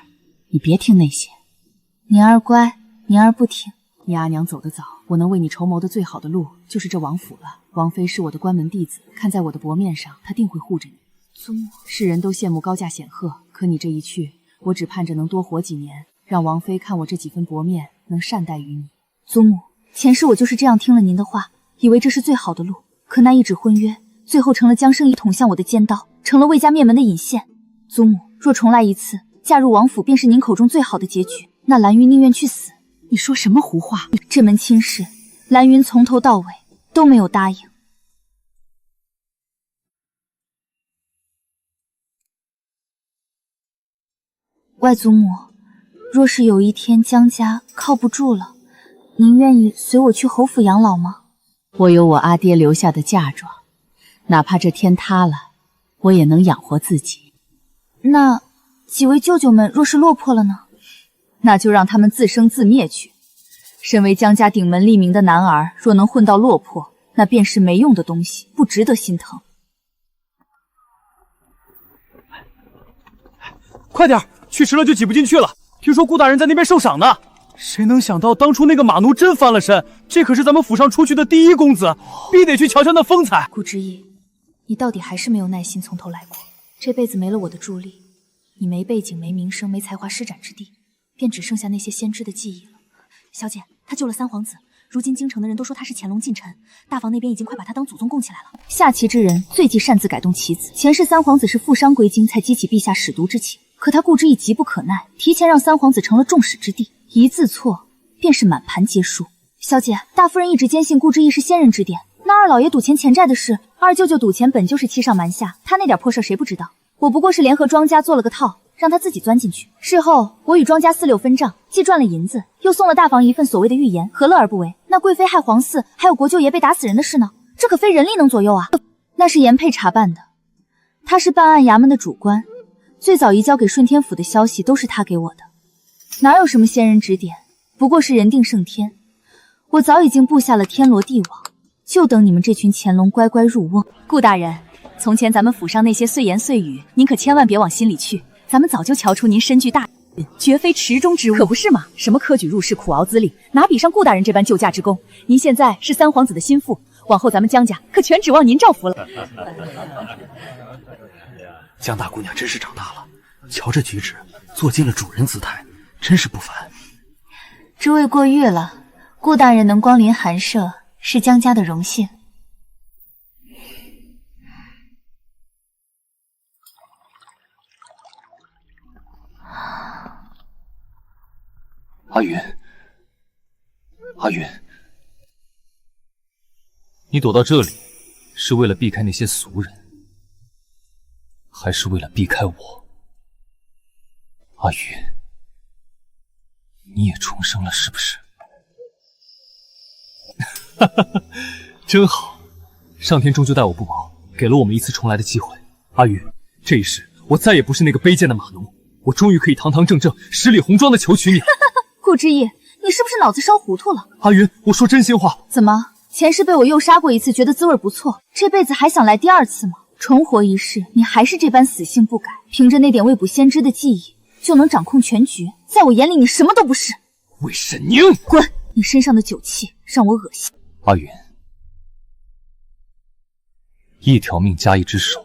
S8: 你别听那些。
S3: 宁儿乖，宁儿不听。
S8: 你阿娘走得早，我能为你筹谋的最好的路就是这王府了。王妃是我的关门弟子，看在我的薄面上，她定会护着你。
S3: 祖母，
S8: 世人都羡慕高价显赫，可你这一去，我只盼着能多活几年，让王妃看我这几分薄面能善待于你。
S3: 祖母，前世我就是这样听了您的话，以为这是最好的路，可那一纸婚约，最后成了江胜义捅向我的尖刀，成了魏家灭门的引线。祖母，若重来一次，嫁入王府便是您口中最好的结局。那蓝云宁愿去死。
S8: 你说什么胡话？
S3: 这门亲事，蓝云从头到尾都没有答应。外祖母，若是有一天江家靠不住了，您愿意随我去侯府养老吗？
S8: 我有我阿爹留下的嫁妆，哪怕这天塌了，我也能养活自己。
S3: 那几位舅舅们若是落魄了呢？
S8: 那就让他们自生自灭去。身为江家顶门立名的男儿，若能混到落魄，那便是没用的东西，不值得心疼。
S9: 快点，去迟了就挤不进去了。听说顾大人在那边受赏呢。谁能想到当初那个马奴真翻了身，这可是咱们府上出去的第一公子，必得去瞧瞧那风采。
S3: 顾之义，你到底还是没有耐心从头来过。这辈子没了我的助力，你没背景、没名声、没才华施展之地，便只剩下那些先知的记忆了。小姐，他救了三皇子，如今京城的人都说他是乾隆近臣，大房那边已经快把他当祖宗供起来了。下棋之人最忌擅自改动棋子，前世三皇子是负伤归京，才激起陛下使毒之情。可他顾之义急不可耐，提前让三皇子成了众矢之的，一字错便是满盘皆输。小姐，大夫人一直坚信顾之义是仙人指点。那二老爷赌钱欠债的事，二舅舅赌钱本就是欺上瞒下，他那点破事谁不知道？我不过是联合庄家做了个套，让他自己钻进去。事后我与庄家4-6分账，既赚了银子，又送了大房一份所谓的预言，何乐而不为？那贵妃害皇嗣，还有国舅爷被打死人的事呢，这可非人力能左右啊！那是严佩查办的，他是办案衙门的主官，最早移交给顺天府的消息都是他给我的，哪有什么仙人指点，不过是人定胜天。我早已经布下了天罗地网，
S8: 就等你们这群潜龙乖乖入瓮。顾大人，从前咱们府上那些碎言碎语，您可千万别往心里去。咱们早就瞧出您身具大运，绝非池中之物，可不是嘛？什么科举入仕、苦熬资历，哪比上顾大人这般救驾之功？您现在是三皇子的心腹，往后咱们江家可全指望您照拂了。
S9: 江大姑娘真是长大了，瞧这举止，做尽了主人姿态，真是不凡。
S3: 诸位过誉了，顾大人能光临寒舍，是江家的荣幸。
S2: 阿云，阿云，你躲到这里，是为了避开那些俗人，还是为了避开我？阿云，你也重生了是不是？哈哈哈，真好，上天终究待我不薄，给了我们一次重来的机会。阿云，这一世我再也不是那个卑贱的马奴，我终于可以堂堂正正、十里红妆的求娶你。
S3: 顾之夜，你是不是脑子烧糊涂了？
S2: 阿云，我说真心话。
S3: 怎么，前世被我诱杀过一次，觉得滋味不错，这辈子还想来第二次吗？重活一世，你还是这般死性不改，凭着那点未卜先知的记忆就能掌控全局，在我眼里你什么都不是。
S2: 魏神宁，
S3: 滚！你身上的酒气让我恶心。
S2: 阿云，一条命加一只手，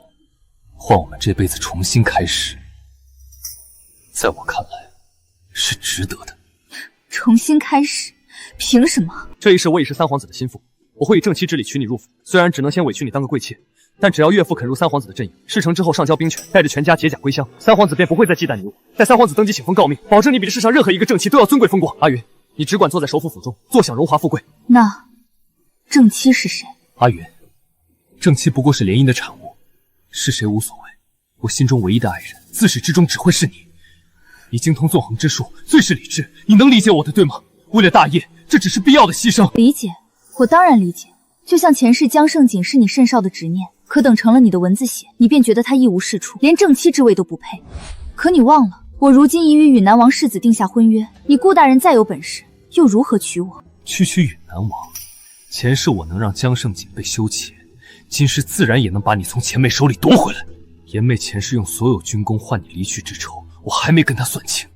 S2: 换我们这辈子重新开始，在我看来是值得的。
S3: 重新开始？凭什么？
S4: 这一世我已是三皇子的心腹，我会以正妻之礼娶你入府，虽然只能先委屈你当个贵妾，但只要岳父肯入三皇子的阵营，事成之后上交兵权，带着全家解甲归乡，三皇子便不会再忌惮你我。待三皇子登基请封诰命，保证你比这世上任何一个正妻都要尊贵风光。阿云，你只管坐在首府府中，坐享荣华富贵。
S3: 那正妻是谁？
S2: 阿云，正妻不过是联姻的产物，是谁无所谓，我心中唯一的爱人，自始至终只会是你。你精通纵横之术，最是理智，你能理解我的，对吗？为了大业，这只是必要的牺牲。
S3: 理解，我当然理解。就像前世江胜锦是你甚少的执念，可等成了你的蚊子血，你便觉得他一无是处，连正妻之位都不配。可你忘了，我如今已与允南王世子定下婚约，你顾大人再有本事，又如何娶我？
S2: 区区允南王，前世我能让江胜锦被羞怯，今世自然也能把你从前妹手里夺回来。颜妹前世用所有军功换你离去之仇，我还没跟她算清，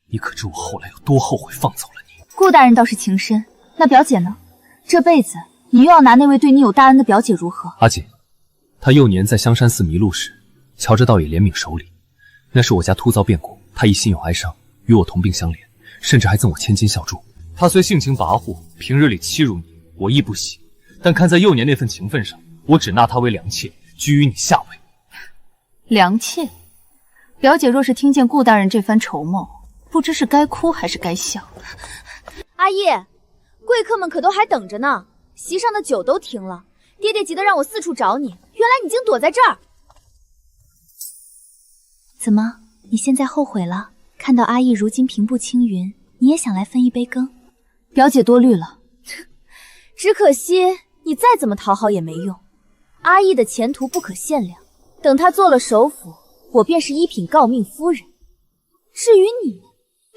S2: 你可知我后来有多后悔放走了你？
S3: 顾大人倒是情深，那表姐呢？这辈子你又要拿那位对你有大恩的表姐如何？
S2: 阿锦，她幼年在香山寺迷路时，乔着倒也怜悯手里，那是我家突遭变故，她亦心有哀伤，与我同病相怜，甚至还赠我千金孝助。她虽性情跋扈，平日里欺辱你，我亦不喜，但看在幼年那份情分上，我只纳她为良妾，居于你下位。
S3: 良妾？表姐若是听见顾大人这番筹谋，不知是该哭还是该笑。
S1: 阿姨，贵客们可都还等着呢，席上的酒都停了，爹爹急得让我四处找你，原来你竟躲在这儿。
S3: 怎么，你现在后悔了？看到阿义如今平步青云，你也想来分一杯羹？表姐多虑了，
S1: 只可惜你再怎么讨好也没用，阿义的前途不可限量，等他做了首辅，我便是一品诰命夫人。至于你，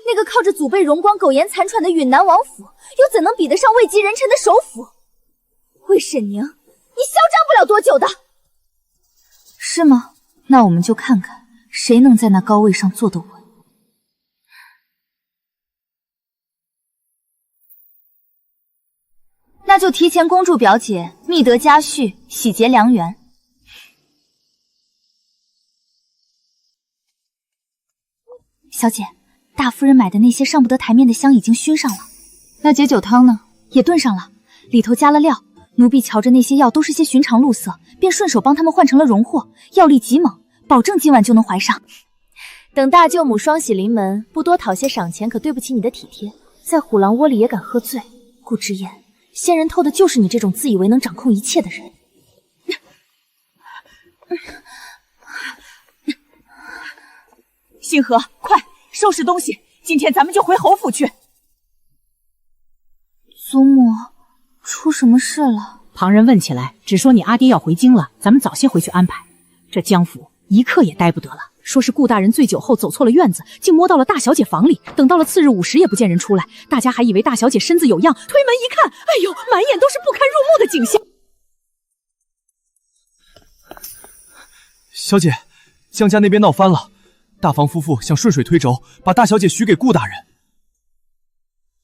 S1: 那个靠着祖辈荣光苟延残喘的允南王府，又怎能比得上位极人臣的首辅？魏沈宁，你嚣张不了多久的。
S3: 是吗？那我们就看看谁能在那高位上坐得稳。那就提前恭祝表姐觅得佳婿，喜结良缘。小姐，大夫人买的那些上不得台面的香已经熏上了，那解酒汤呢？也炖上了，里头加了料。奴婢瞧着那些药都是些寻常露色，便顺手帮他们换成了荣货，药力极猛，保证今晚就能怀上。
S1: 等大舅母双喜临门，不多讨些赏钱，可对不起你的体贴。在虎狼窝里也敢喝醉，顾之言，仙人偷的就是你这种自以为能掌控一切的人。
S5: 星河，快收拾东西，今天咱们就回侯府去。
S3: 祖母，出什么事了？
S5: 旁人问起来，只说你阿爹要回京了，咱们早些回去安排。这江府一刻也待不得了。说是顾大人醉酒后走错了院子，竟摸到了大小姐房里。等到了次日午时，也不见人出来，大家还以为大小姐身子有恙，推门一看，哎呦，满眼都是不堪入目的景象。
S9: 小姐，江家那边闹翻了，大房夫妇想顺水推舟，把大小姐许给顾大人。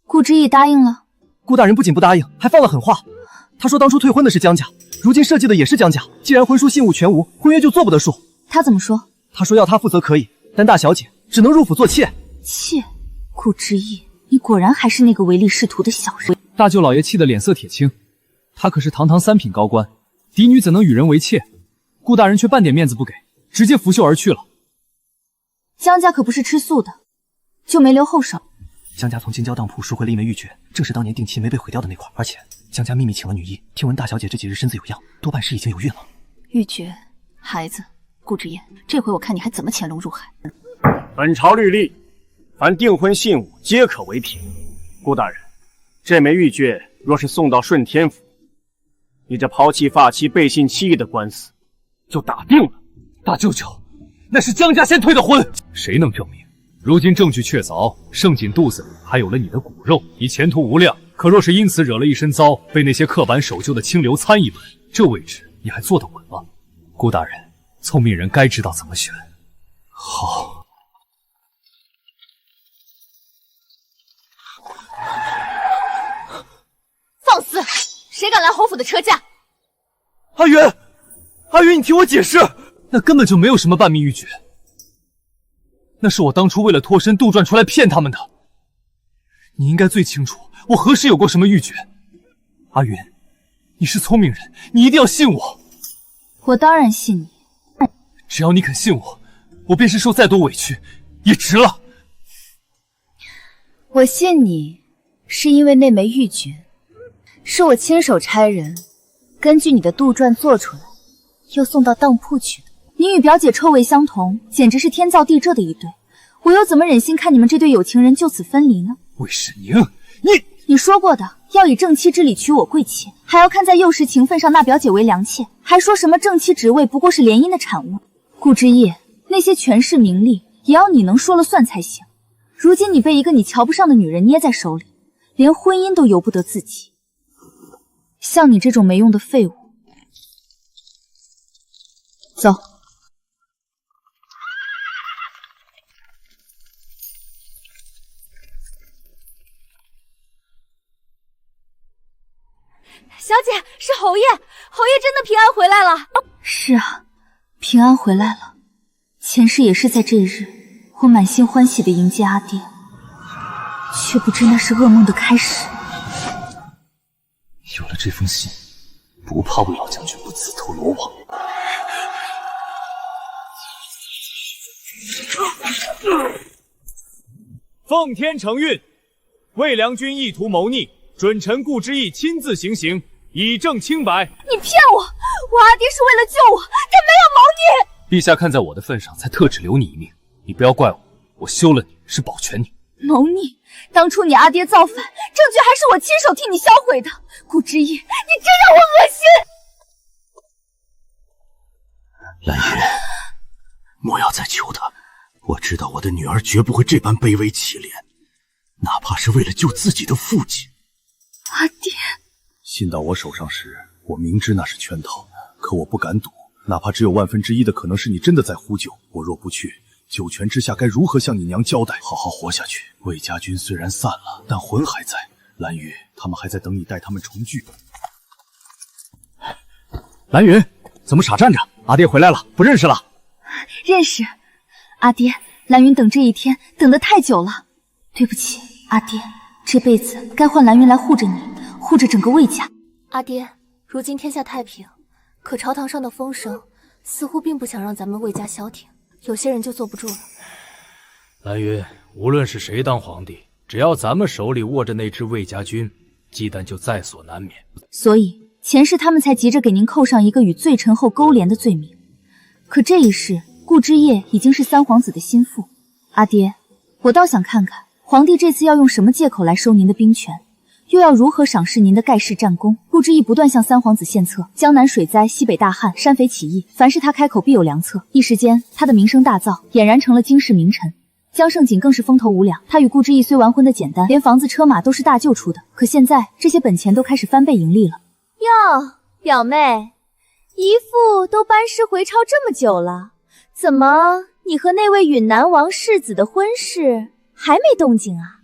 S3: 顾之意答应了。
S9: 顾大人不仅不答应，还放了狠话。他说当初退婚的是江家，如今设计的也是江家，既然婚书信物全无，婚约就做不得数。
S3: 他怎么说？
S9: 他说要他负责可以，但大小姐只能入府做妾。
S3: 妾？顾之意，你果然还是那个唯利是图的小人。
S4: 大舅老爷气得脸色铁青，他可是堂堂3品高官，嫡女怎能与人为妾？顾大人却半点面子不给，直接拂袖而去了。
S3: 江家可不是吃素的，就没留后手。
S9: 江家从京郊当铺赎回了一枚玉珏，正是当年定期没被毁掉的那块。而且江家秘密请了女医，听闻大小姐这几日身子有恙，多半是已经有孕了。
S8: 玉珏，孩子，顾之言，这回我看你还怎么潜龙入海。
S6: 本朝律例，凡订婚信物皆可为凭。顾大人，这枚玉珏若是送到顺天府，你这抛弃发妻背信弃义的官司就打定了。
S2: 大舅舅，那是江家先退的婚，
S4: 谁能证明？如今证据确凿，盛锦肚子里还有了你的骨肉，你前途无量。可若是因此惹了一身糟，被那些刻板守旧的清流参一吻，这位置你还坐得稳吗？顾大人，聪明人该知道怎么选。
S2: 好。
S1: 放肆！谁敢来侯府的车驾？
S9: 阿元，阿元，你听我解释，
S2: 那根本就没有什么半秘玉珏，那是我当初为了脱身杜撰出来骗他们的。你应该最清楚我何时有过什么玉珏。阿云，你是聪明人，你一定要信我。
S3: 我当然信你。
S2: 只要你肯信我，我便是受再多委屈也值了。
S3: 我信你，是因为那枚玉珏是我亲手差人根据你的杜撰做出来，又送到当铺去的。你与表姐臭味相同，简直是天造地设的一对，我又怎么忍心看你们这对有情人就此分离呢？
S2: 魏世宁，
S3: 你说过的，要以正妻之礼娶我贵妾，还要看在幼时情分上纳表姐为良妾，还说什么正妻职位不过是联姻的产物。顾之夜，那些权势名利也要你能说了算才行。如今你被一个你瞧不上的女人捏在手里，连婚姻都由不得自己。像你这种没用的废物，走。
S1: 小姐，是侯爷，侯爷真的平安回来了。
S3: 是啊，平安回来了。前世也是在这日，我满心欢喜地迎接阿爹，却不知那是噩梦的开始。
S2: 有了这封信，不怕魏老将军不自投罗网。
S4: 奉天承运，魏良君意图谋逆，准臣顾之意亲自行刑，以证清白。
S1: 你骗我！我阿爹是为了救我，他没有谋逆。
S2: 陛下看在我的份上，才特只留你一命。你不要怪我，我休了你是保全你。
S3: 谋逆？当初你阿爹造反，证据还是我亲手替你销毁的。顾之意，你真让我恶心！
S6: 蓝云，莫要再求他。我知道我的女儿绝不会这般卑微乞怜，哪怕是为了救自己的父亲。
S3: 阿爹，
S6: 信到我手上时，我明知那是圈套，可我不敢赌，哪怕只有1/1000的可能是你真的在呼救。我若不去，九泉之下该如何向你娘交代？好好活下去。魏家军虽然散了，但魂还在。蓝云，他们还在等你带他们重聚。
S4: 蓝云，怎么傻站着？阿爹回来了，不认识了？
S3: 认识。阿爹，蓝云等这一天等得太久了，对不起，阿爹，这辈子该换蓝云来护着你，护着整个魏家。
S1: 阿爹，如今天下太平，可朝堂上的风声似乎并不想让咱们魏家消停，有些人就坐不住了。
S10: 蓝云，无论是谁当皇帝，只要咱们手里握着那支魏家军，忌惮就在所难免。
S3: 所以前世他们才急着给您扣上一个与罪臣后勾连的罪名。可这一世，顾之夜已经是三皇子的心腹。阿爹，我倒想看看皇帝这次要用什么借口来收您的兵权，
S8: 又要如何赏识您的盖世战功？顾之意不断向三皇子献策，江南水灾、西北大旱、山匪起义，凡是他开口必有良策。一时间，他的名声大噪，俨然成了惊世名臣。江胜景更是风头无两，他与顾之意虽完婚的简单，连房子车马都是大舅出的，可现在这些本钱都开始翻倍盈利了。
S1: 哟，表妹，姨父都班师回朝这么久了，怎么你和那位允南王世子的婚事还没动静啊？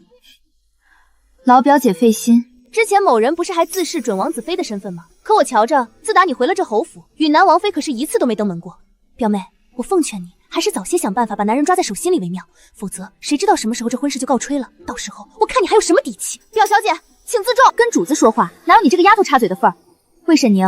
S8: 老表姐费心。
S1: 之前某人不是还自恃准王子妃的身份吗？可我瞧着，自打你回了这侯府，允南王妃可是一次都没登门过。表妹，我奉劝你，还是早些想办法把男人抓在手心里为妙，否则谁知道什么时候这婚事就告吹了，到时候我看你还有什么底气。表小姐，请自重，
S8: 跟主子说话，哪有你这个丫头插嘴的份儿？魏沈宁，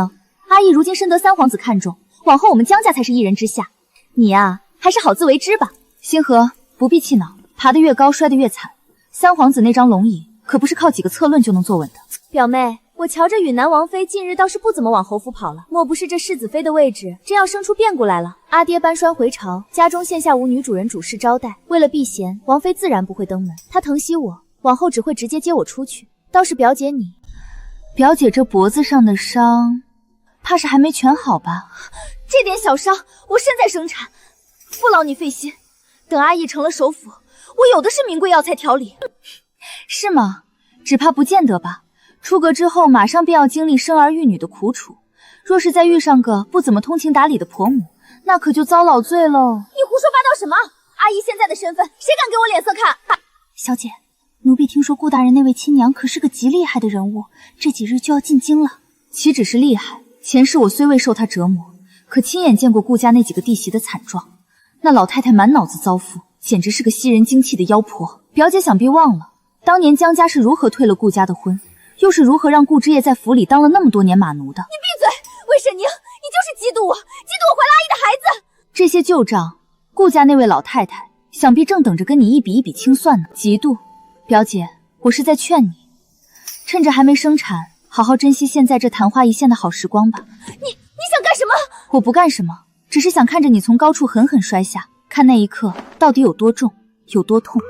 S8: 阿义如今深得三皇子看重，往后我们江家才是一人之下，你呀，还是好自为之吧。星河，不必气恼，爬得越高，摔得越惨。三皇子那张龙椅可不是靠几个策论就能坐稳的。
S1: 表妹，我瞧着允南王妃近日倒是不怎么往侯府跑了，莫不是这世子妃的位置真要生出变故来了？阿爹搬栓回朝，家中现下无女主人主事招待，为了避嫌，王妃自然不会登门。她疼惜我，往后只会直接接我出去。倒是表姐你，
S8: 表姐这脖子上的伤，怕是还没全好吧？
S1: 这点小伤，我身在生产，不劳你费心。等阿义成了首辅，我有的是名贵药材调理。
S8: 是吗？只怕不见得吧。出阁之后，马上便要经历生儿育女的苦楚，若是再遇上个不怎么通情达理的婆母，那可就遭老罪喽。
S1: 你胡说八道什么？阿姨现在的身份，谁敢给我脸色看？
S8: 小姐，奴婢听说顾大人那位亲娘可是个极厉害的人物，这几日就要进京了。岂止是厉害，前世我虽未受她折磨，可亲眼见过顾家那几个弟媳的惨状。那老太太满脑子糟妇，简直是个吸人精气的妖婆。表姐想必忘了，当年江家是如何退了顾家的婚，又是如何让顾之夜在府里当了那么多年马奴的。
S1: 你闭嘴！魏沈宁，你就是嫉妒我，嫉妒我怀了阿姨的孩子。
S8: 这些旧账，顾家那位老太太想必正等着跟你一笔一笔清算呢。嫉妒？表姐，我是在劝你，趁着还没生产，好好珍惜现在这昙花一现的好时光吧。
S1: 你想干什么？
S8: 我不干什么，只是想看着你从高处狠狠摔下，看那一刻到底有多重，有多痛。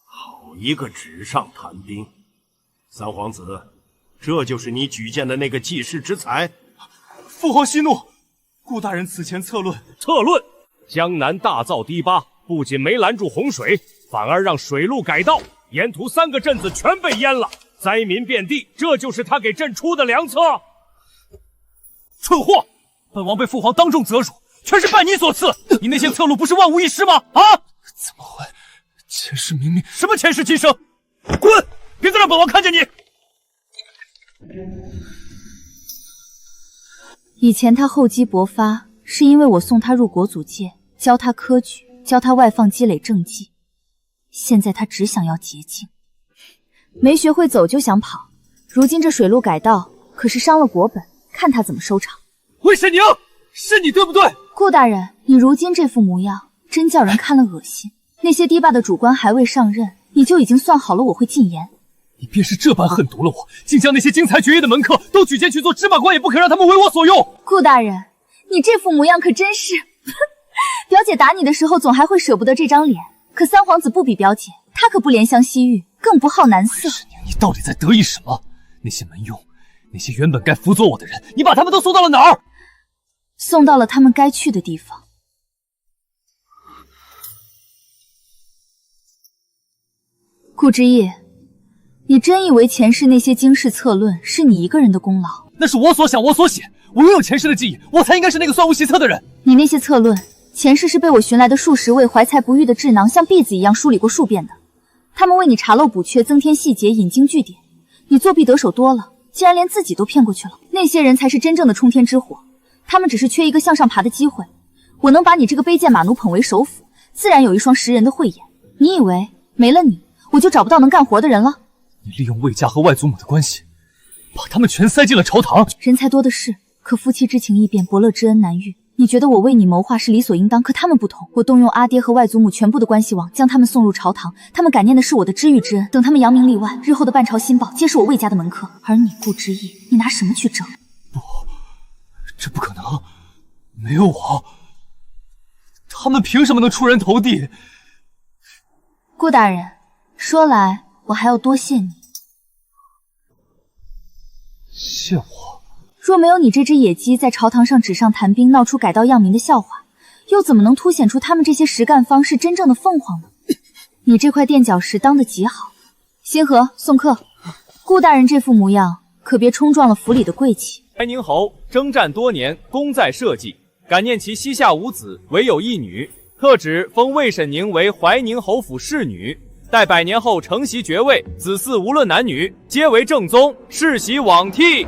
S11: 好一个纸上谈兵！三皇子，这就是你举荐的那个济世之才？
S6: 父皇息怒，顾大人此前策论，
S10: 江南大造堤坝，不仅没拦住洪水，反而让水路改道，沿途3个镇子全被淹了，灾民遍地。这就是他给朕出的良策。
S2: 蠢货！本王被父皇当众责辱，全是拜你所赐。你那些策路不是万无一失吗？啊！
S6: 怎么会？前世明明……
S2: 什么前世今生？滚！别再让本王看见你！
S8: 以前他厚积薄发，是因为我送他入国祖界，教他科举，教他外放积累政绩。现在他只想要捷径，没学会走就想跑。如今这水路改道，可是伤了国本，看他怎么收场。
S2: 魏沈宁，是你对不对？
S8: 顾大人，你如今这副模样，真叫人看了恶心。那些堤坝的主官还未上任，你就已经算好了我会进言。
S2: 你便是这般恨毒了我，竟将那些精才绝艺的门客都举荐去做芝麻官，也不肯让他们为我所用。
S8: 顾大人，你这副模样可真是……表姐打你的时候总还会舍不得这张脸，可三皇子不比表姐，他可不怜香惜玉，更不好男色。
S2: 沈宁，你到底在得意什么？那些门佣，那些原本该辅佐我的人，你把他们都送到了哪儿？
S8: 送到了他们该去的地方。顾之夜，你真以为前世那些经世策论是你一个人的功劳？
S2: 那是我所想，我所写，我拥有前世的记忆，我才应该是那个算无习策的人。
S8: 你那些策论，前世是被我寻来的数十位怀才不遇的智囊像篦子一样梳理过数遍的，他们为你查漏补缺，增添细节，引经据典。你作弊得手多了，竟然连自己都骗过去了。那些人才是真正的冲天之火，他们只是缺一个向上爬的机会。我能把你这个卑贱马奴捧为首辅，自然有一双识人的慧眼。你以为没了你，我就找不到能干活的人了？
S2: 你利用魏家和外祖母的关系，把他们全塞进了朝堂。
S8: 人才多的是，可夫妻之情易变，伯乐之恩难遇。你觉得我为你谋划是理所应当，可他们不同。我动用阿爹和外祖母全部的关系网，将他们送入朝堂。他们感念的是我的知遇之恩，等他们扬名立万，日后的半朝新报皆是我魏家的门客。而你顾之意，你拿什么去争？
S2: 不，这不可能，没有我，他们凭什么能出人头地？
S8: 顾大人，
S3: 说来我还要多谢你。
S2: 谢我？
S3: 若没有你这只野鸡在朝堂上纸上谈兵，闹出改道样民的笑话，又怎么能凸显出他们这些实干方是真正的凤凰呢？你这块垫脚石当得极好。星河送客，顾大人这副模样，可别冲撞了府里的贵气。
S4: 怀宁侯征战多年，功在社稷，感念其膝下无子，唯有一女，特旨封魏沈宁为怀宁侯府侍女。待100年后承袭爵位，子嗣无论男女，皆为正宗，世袭罔替。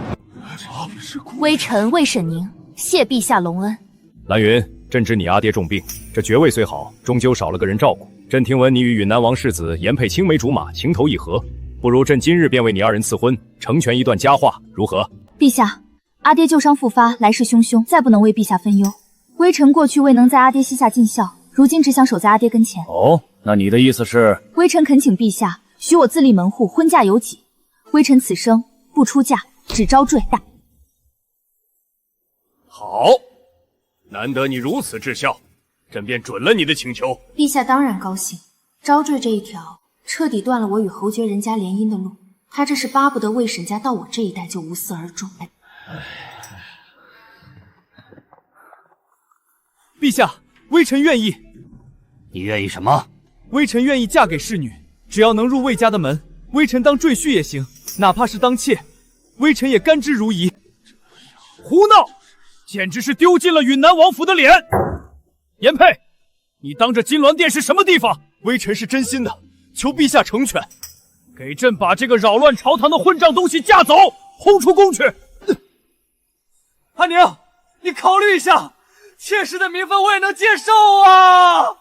S1: 微臣魏沈宁，谢陛下隆恩。
S4: 蓝云，朕知你阿爹重病，这爵位虽好，终究少了个人照顾。朕听闻你与允南王世子颜佩青梅竹马，情投意合，不如朕今日便为你二人赐婚，成全一段佳话，如何？
S3: 陛下，阿爹旧伤复发，来势汹汹，再不能为陛下分忧。微臣过去未能在阿爹膝下尽孝，如今只想守在阿爹跟前。
S7: 哦，那你的意思是？
S3: 微臣恳请陛下许我自立门户，婚嫁有己。微臣此生不出嫁，只招赘。
S10: 好，难得你如此至孝，朕便准了你的请求。
S3: 陛下当然高兴，招赘这一条彻底断了我与侯爵人家联姻的路。他这是巴不得魏沈家到我这一代就无疾而终。
S4: 陛下，微臣愿意。
S7: 你愿意什么？
S4: 微臣愿意嫁给侍女，只要能入魏家的门，微臣当赘婿也行，哪怕是当妾，微臣也甘之如饴。
S10: 胡闹！简直是丢尽了允南王府的脸！颜佩，你当这金銮殿是什么地方？
S4: 微臣是真心的，求陛下成全。
S10: 给朕把这个扰乱朝堂的混账东西架走，轰出宫去！
S2: 阿宁，你考虑一下，妾室的名分我也能接受啊！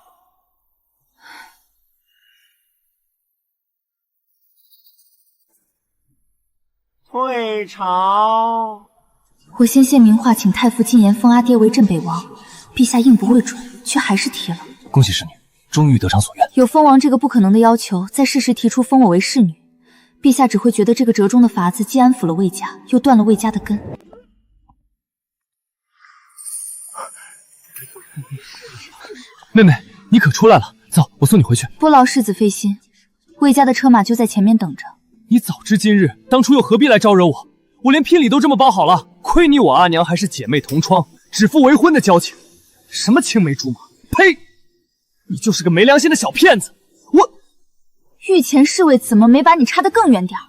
S12: 退朝。
S3: 我先献名画，请太傅进言封阿爹为镇北王，陛下应不会准，却还是提了。
S2: 恭喜侍女，终于得偿所愿。
S3: 有封王这个不可能的要求，在事实提出封我为侍女，陛下只会觉得这个折中的法子既安抚了魏家，又断了魏家的根。
S2: 妹妹，你可出来了，走，我送你回去。
S3: 不劳世子费心，魏家的车马就在前面等着。
S2: 你早知今日，当初又何必来招惹我？我连聘礼都这么包好了，亏你我阿娘还是姐妹同窗，指腹为婚的交情。什么青梅竹马，呸！你就是个没良心的小骗子！我
S3: 御前侍卫怎么没把你插得更远点儿？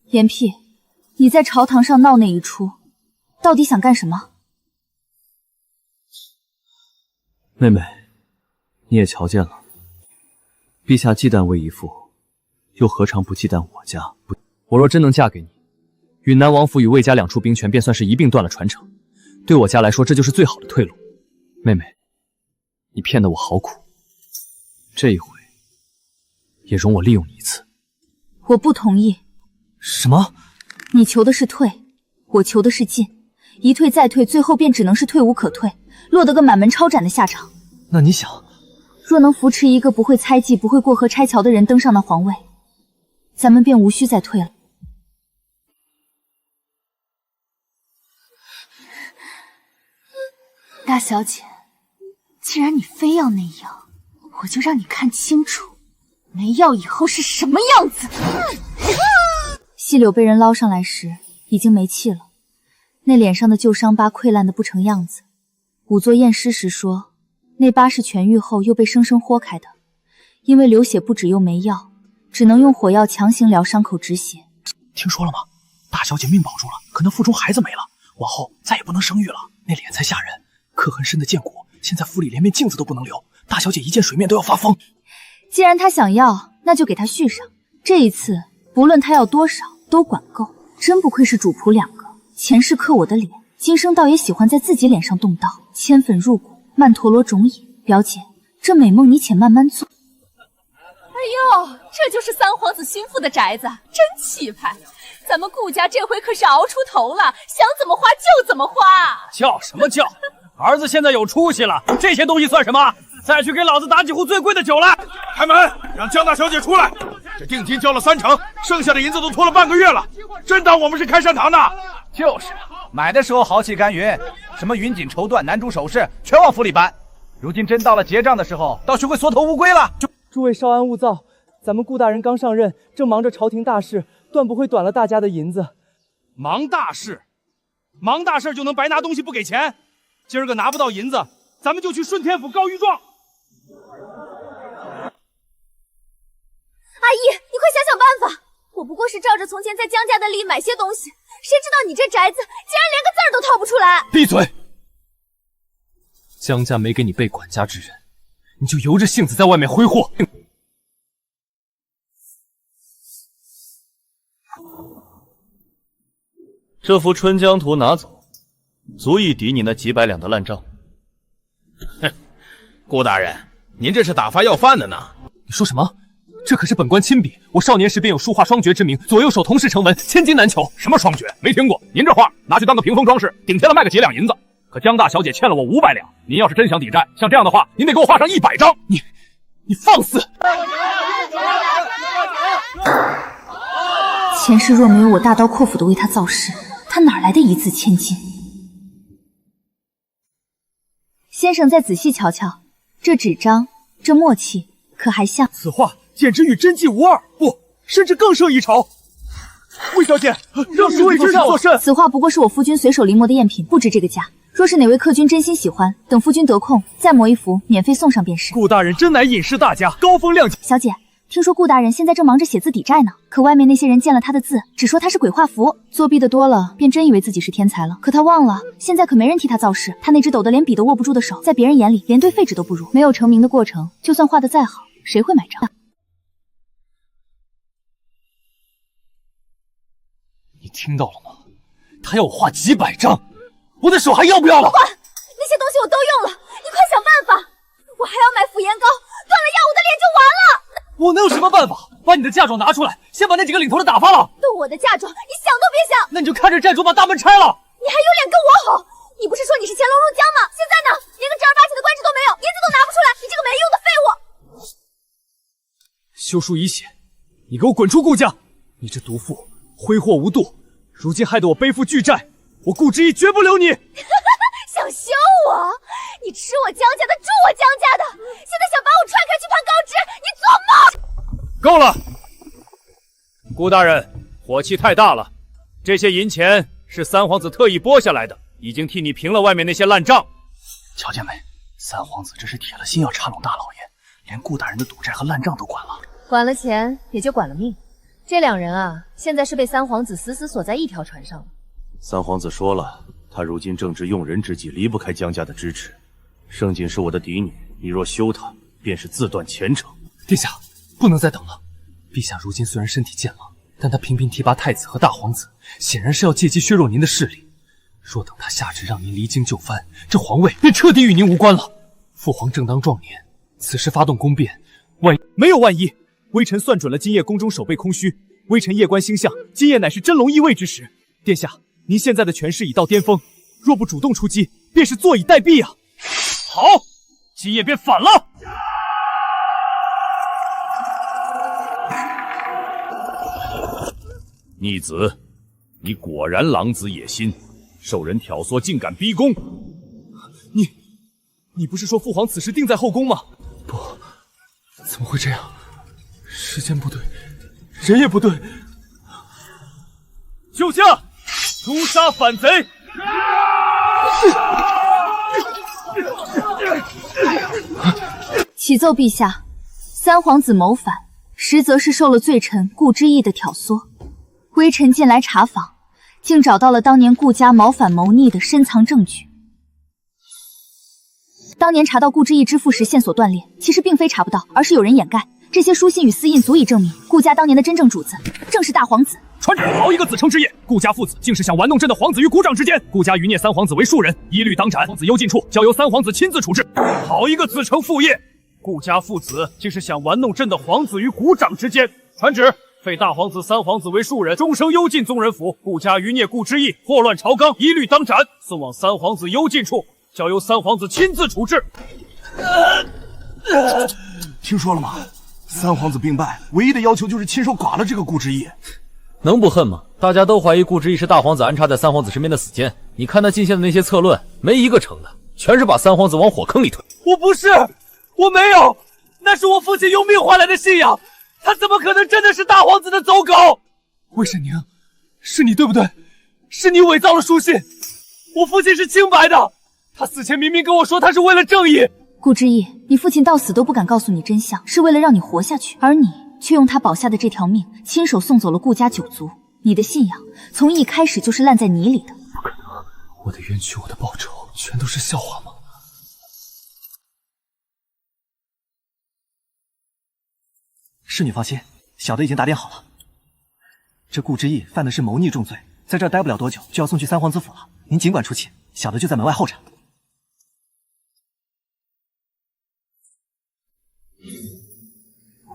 S3: 严僻，你在朝堂上闹那一出，到底想干什么？
S9: 妹妹，你也瞧见了，陛下忌惮魏义父，又何尝不忌惮我家？
S4: 我若真能嫁给你，允南王府与魏家2处兵权便算是一并断了传承，对我家来说，这就是最好的退路。妹妹，你骗得我好苦，这一回也容我利用你一次。
S3: 我不同意。
S9: 什么？
S3: 你求的是退，我求的是进，一退再退，最后便只能是退无可退，落得个满门抄斩的下场。
S9: 那你想，
S3: 若能扶持一个不会猜忌、不会过河拆桥的人登上那皇位，咱们便无需再退了。大小姐，既然你非要那样，我就让你看清楚没药以后是什么样子。细柳被人捞上来时已经没气了，那脸上的旧伤疤溃烂得不成样子。仵作验尸时说，那疤是痊愈后又被生生豁开的，因为流血不止又没药，只能用火药强行疗伤口止血。
S6: 听说了吗？大小姐命保住了，可那腹中孩子没了，往后再也不能生育了。那脸才吓人，刻痕深的剑骨，现在府里连面镜子都不能留，大小姐一见水面都要发疯。
S3: 既然她想要，那就给她续上。这一次不论她要多少都管够。真不愧是主仆2个，前世刻我的脸，今生倒也喜欢在自己脸上动刀，千粉入骨，曼陀罗种饮。表姐，这美梦你且慢慢做。
S5: 哎呦，这就是三皇子心腹的宅子，真气派！咱们顾家这回可是熬出头了，想怎么花就怎么花。
S10: 叫什么叫？儿子现在有出息了，这些东西算什么？再去给老子打几壶最贵的酒来！
S11: 开门，让江大小姐出来。这定金交了3成，剩下的银子都拖了半个月了，真当我们是开善堂的？
S13: 就是，买的时候豪气干云，什么云锦绸缎、南珠首饰，全往府里搬。
S9: 如今真到了结账的时候，倒学会缩头乌龟了。
S13: 诸位稍安勿躁，咱们顾大人刚上任，正忙着朝廷大事，断不会短了大家的银子。
S10: 忙大事，忙大事就能白拿东西不给钱？今儿个拿不到银子，咱们就去顺天府告御状。
S1: 阿姨，你快想想办法！我不过是照着从前在江家的利买些东西，谁知道你这宅子竟然连个字儿都套不出来！
S2: 闭嘴！江家没给你备管家之人，你就由着性子在外面挥霍。
S4: 这幅春江图拿走，足以抵你那几百两的烂账。
S14: 哼，顾大人，您这是打发要饭的呢？
S2: 你说什么？这可是本官亲笔，我少年时便有书画双绝之名，左右手同时成文，千金难求。
S14: 什么双绝？没听过。您这画拿去当个屏风装饰，顶天了卖个几两银子。可江大小姐欠了我500两，您要是真想抵债，像这样的话，您得给我画上100张。
S2: 你放肆！
S3: 前世若没有我大刀阔斧的为他造势，他哪来的一字千金？
S1: 先生再仔细瞧瞧，这纸张，这墨气，可还像？
S13: 此画简直与真迹无二，不，甚至更胜一筹。魏小姐，让诸位知上作甚？
S3: 此画不过是我夫君随手临摹的赝品，不值这个价。若是哪位客君真心喜欢，等夫君得空再摹一幅，免费送上便是。
S13: 顾大人真乃隐世大家，高风亮节。
S3: 小姐，听说顾大人现在正忙着写字抵债呢，可外面那些人见了他的字，只说他是鬼画符，作弊的多了，便真以为自己是天才了。可他忘了，现在可没人替他造势，他那只抖得连笔都握不住的手，在别人眼里连对废纸都不如。没有成名的过程，就算画得再好，谁会买账？
S2: 你听到了吗？他要我画几百张，我的手还要不要了？
S1: 画那些东西我都用了，你快想办法！我还要买辅颜膏，断了药我的脸就完了。
S2: 我能有什么办法？把你的嫁妆拿出来，先把那几个领头的打发了。
S1: 动我的嫁妆，你想都别想！
S2: 那你就看着债主把大门拆了。
S1: 你还有脸跟我吼？你不是说你是乾隆入江吗？现在呢，连个正儿八经的官职都没有，银子都拿不出来，你这个没用的废物！
S4: 休书已写，你给我滚出顾家！你这毒妇，挥霍无度，如今害得我背负巨债，我顾之意绝不留你！
S1: 想休我？你吃我江家的，住我江家的，现在想把我踹开去判高职，你做梦！
S4: 够了，顾大人，火气太大了。这些银钱是三皇子特意拨下来的，已经替你平了外面那些烂账。
S6: 瞧见没？三皇子这是铁了心要插拢大老爷，连顾大人的赌债和烂账都管了。
S1: 管了钱，也就管了命。这两人啊，现在是被三皇子死死锁在一条船上了。
S6: 三皇子说了，他如今正值用人之际，离不开江家的支持。盛景是我的嫡女，你若休她，便是自断前程。
S2: 殿下，不能再等了。陛下如今虽然身体健朗，但他频频提拔太子和大皇子，显然是要借机削弱您的势力。若等他下旨让您离京就藩，这皇位便彻底与您无关了。父皇正当壮年，此时发动宫变，
S4: 没有万一。微臣算准了今夜宫中守备空虚，微臣夜观星象，今夜乃是真龙易位之时。殿下，您现在的权势已到巅峰，若不主动出击，便是坐以待毙啊！
S10: 好，今夜便反了。
S14: 逆子，你果然狼子野心，受人挑唆，竟敢逼宫。
S4: 你不是说父皇此时定在后宫吗？
S2: 不，怎么会这样？时间不对，人也不对。
S10: 救驾！诛杀反贼！
S3: 启奏陛下，三皇子谋反，实则是受了罪臣顾之意的挑唆。微臣近来查访，竟找到了当年顾家谋反谋逆的深藏证据。当年查到顾之意支付时线索断裂，其实并非查不到，而是有人掩盖。这些书信与私印足以证明，顾家当年的真正主子正是大皇子。
S10: 传旨，好一个子承之业！顾家父子竟是想玩弄朕的皇子于股掌之间，顾家余孽三皇子为庶人，一律当斩。皇子幽禁处交由三皇子亲自处置。好一个子承父业！顾家父子竟是想玩弄朕的皇子于股掌之间。传旨，废大皇子、三皇子为庶人，终生幽禁宗人府。顾家余孽顾之意祸乱朝纲，一律当斩，送往三皇子幽禁处，交由三皇子亲自处置。
S6: 听说了吗？三皇子兵败，唯一的要求就是亲手剐了这个顾之意。
S4: 能不恨吗？大家都怀疑顾之意是大皇子安插在三皇子身边的死奸，你看他进献的那些策论，没一个成的，全是把三皇子往火坑里推。
S2: 我不是，我没有，那是我父亲用命换来的信仰，他怎么可能真的是大皇子的走狗？魏沈宁，是你对不对？是你伪造了书信，我父亲是清白的，他死前明明跟我说他是为了正义。
S3: 顾之意，你父亲到死都不敢告诉你真相，是为了让你活下去，而你却用他保下的这条命，亲手送走了顾家9族。你的信仰从一开始就是烂在泥里的。
S2: 不可能，我的冤屈，我的报仇，全都是笑话吗？
S9: 侍女放心，小的已经打点好了。这顾之意犯的是谋逆重罪，在这儿待不了多久，就要送去三皇子府了。您尽管出气，小的就在门外候着。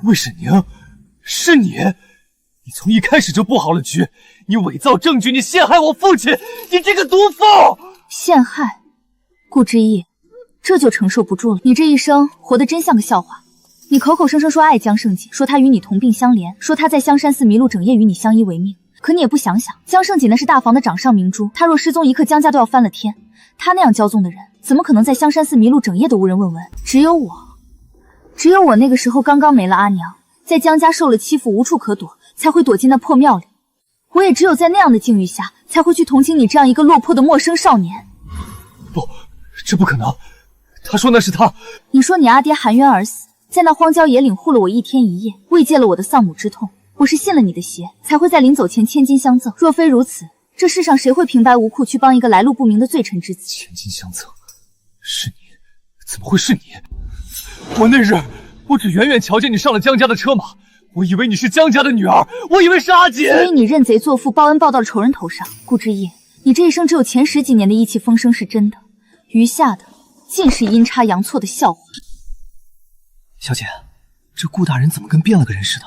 S2: 魏沈宁，是你！你从一开始就布好了局，你伪造证据，你陷害我父亲，你这个毒妇！
S3: 陷害？顾之意，这就承受不住了。你这一生活得真像个笑话。你口口声声说爱江胜锦，说他与你同病相怜，说他在香山寺迷路整夜与你相依为命，可你也不想想，江胜锦那是大房的掌上明珠，他若失踪一刻，江家都要翻了天。他那样骄纵的人，怎么可能在香山寺迷路整夜的无人问闻？只有我那个时候刚刚没了阿娘，在江家受了欺负，无处可躲，才会躲进那破庙里。我也只有在那样的境遇下，才会去同情你这样一个落魄的陌生少年。
S2: 不，这不可能！他说那是他。
S3: 你说你阿爹含冤而死，在那荒郊野岭护了我1天1夜，慰藉了我的丧母之痛。我是信了你的邪，才会在临走前千金相赠。若非如此，这世上谁会平白无故去帮一个来路不明的罪臣之子？
S2: 千金相赠，是你？怎么会是你？我那日，我只远远瞧见你上了江家的车马，我以为你是江家的女儿，我以为是阿锦。
S3: 所以你认贼作父，报恩报到了仇人头上。顾之意，你这一生只有前10几年的意气风生是真的，余下的尽是阴差阳错的笑话。
S9: 小姐，这顾大人怎么跟变了个人似的？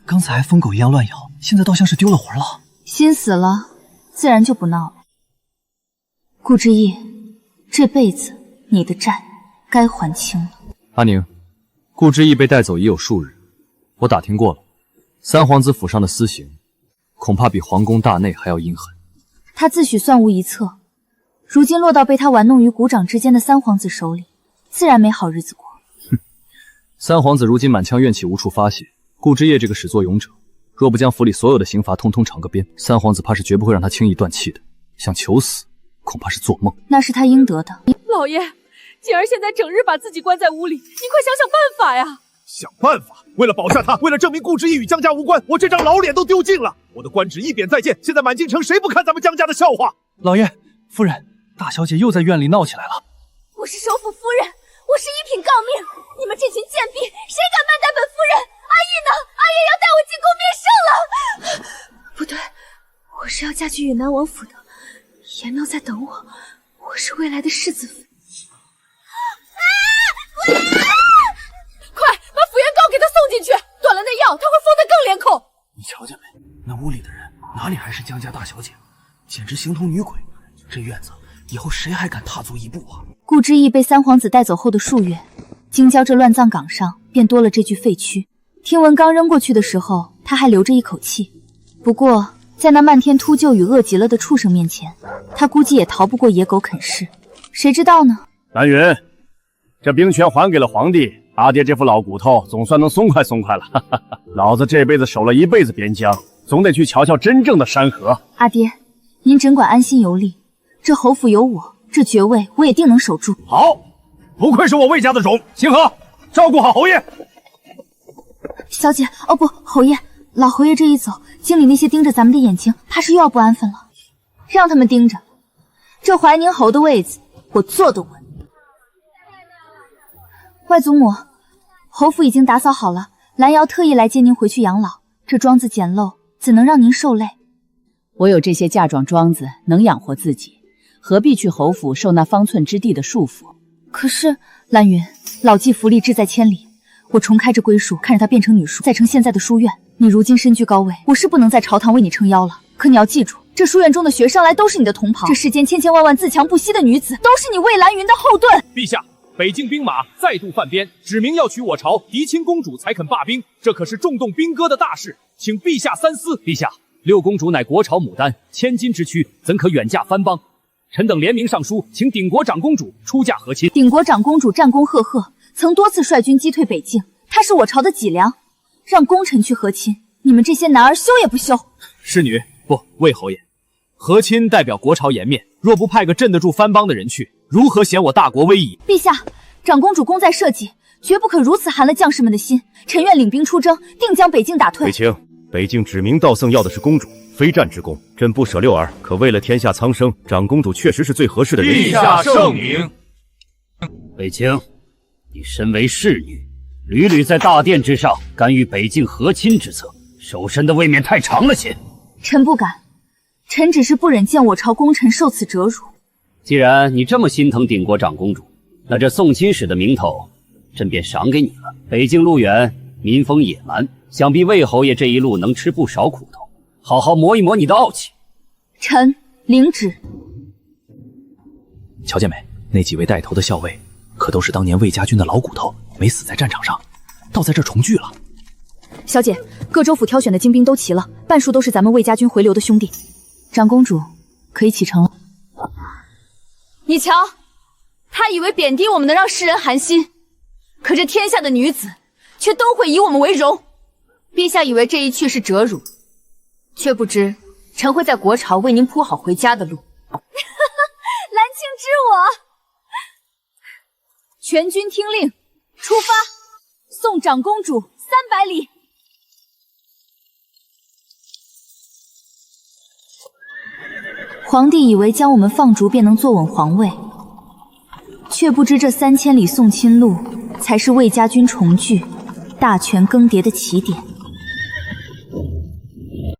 S9: 刚才还疯狗一样乱咬，现在倒像是丢了魂了。
S3: 心死了，自然就不闹了。顾之意，这辈子你的债该还清了。
S4: 阿宁，顾之意被带走已有数日，我打听过了，三皇子府上的私刑，恐怕比皇宫大内还要阴狠。
S3: 他自诩算无一策，如今落到被他玩弄于股掌之间的三皇子手里，自然没好日子过。
S4: 哼，三皇子如今满腔怨气无处发泄，顾之夜这个始作俑者，若不将府里所有的刑罚通通尝个遍，三皇子怕是绝不会让他轻易断气的。想求死，恐怕是做梦。
S3: 那是他应得的。
S5: 老爷，锦儿现在整日把自己关在屋里，您快想想办法呀！
S13: 想办法？为了保下他，为了证明顾之意与江家无关，我这张老脸都丢尽了。我的官职一贬再见，现在满京城谁不看咱们江家的笑话？
S9: 老爷、夫人，大小姐又在院里闹起来了。
S1: 我是首府夫人，我是一品诰命，你们这群贱婢，谁敢慢待本夫人？阿义呢？阿义要带我进宫面圣了。不对，我是要嫁去允南王府的，颜庙在等我，我是未来的世子妃。
S5: 快把府原膏给他送进去，断了那药，他会疯得更脸孔。
S9: 你瞧见没？那屋里的人哪里还是江家大小姐，简直形同女鬼。这院子以后谁还敢踏足一步啊？
S3: 顾之意被三皇子带走后的数月，京郊这乱葬岗上便多了这具废躯。听闻刚扔过去的时候，他还留着一口气。不过在那漫天秃鹫与饿极了的畜生面前，他估计也逃不过野狗啃噬。谁知道呢？
S14: 蓝云，这兵权还给了皇帝，阿爹这副老骨头总算能松快松快了。哈哈哈，老子这辈子守了一辈子边疆，总得去瞧瞧真正的山河。
S3: 阿爹，您只管安心游历，这侯府有我，这爵位我也定能守住。
S14: 好，不愧是我魏家的种，星河，照顾好侯爷。
S3: 小姐，哦不，侯爷，老侯爷这一走，京里那些盯着咱们的眼睛，怕是又要不安分了。让他们盯着，这怀宁侯的位子，我坐得稳。外祖母，侯府已经打扫好了，兰瑶特意来接您回去养老。这庄子简陋，怎能让您受累？
S8: 我有这些嫁妆庄子，能养活自己，何必去侯府受那方寸之地的束缚？
S3: 可是兰云，老骥伏枥，志在千里。我重开这归属，看着它变成女书，再成现在的书院。你如今身居高位，我是不能在朝堂为你撑腰了。可你要记住，这书院中的学生来都是你的同袍，这世间千千万万自强不息的女子，都是你魏兰云的后盾。
S10: 陛下，北境兵马再度犯边，指明要取我朝，嫡亲公主才肯罢兵，这可是重动兵戈的大事，请陛下三思。陛下，六公主乃国朝牡丹，千金之躯，怎可远嫁藩邦？臣等联名上书，请鼎国长公主出嫁和亲。
S3: 鼎国长公主战功赫赫，曾多次率军击退北境，她是我朝的脊梁，让功臣去和亲，你们这些男儿羞也不羞？
S4: 侍女，不，魏侯爷，和亲代表国朝颜面，若不派个镇得住藩邦的人去，如何显我大国威仪？
S3: 陛下，长公主功在社稷，绝不可如此寒了将士们的心。臣愿领兵出征，定将北境打退。
S14: 北清，北境指名道姓要的是公主，非战之功。朕不舍六儿，可为了天下苍生，长公主确实是最合适的人。
S10: 陛下圣明。
S7: 北清，你身为侍女，屡屡在大殿之上干预北境和亲之策，手伸的未免太长了些。
S3: 臣不敢，臣只是不忍见我朝功臣受此折辱。
S7: 既然你这么心疼鼎国长公主，那这送亲使的名头，朕便赏给你了。北境路远，民风野蛮，想必魏侯爷这一路能吃不少苦头，好好磨一磨你的傲气。
S3: 臣领旨。
S6: 乔建美，那几位带头的校尉，可都是当年魏家军的老骨头，没死在战场上，倒在这儿重聚了。
S3: 小姐，各州府挑选的精兵都齐了，半数都是咱们魏家军回流的兄弟。长公主，可以启程了。
S1: 你瞧，他以为贬低我们能让世人寒心，可这天下的女子却都会以我们为荣。陛下以为这一去是折辱，却不知臣会在国朝为您铺好回家的路。兰庆知我，全军听令，出发，送长公主300里。
S3: 皇帝以为将我们放逐便能坐稳皇位，却不知这3000里送亲路才是魏家军重聚、大权更迭的起点。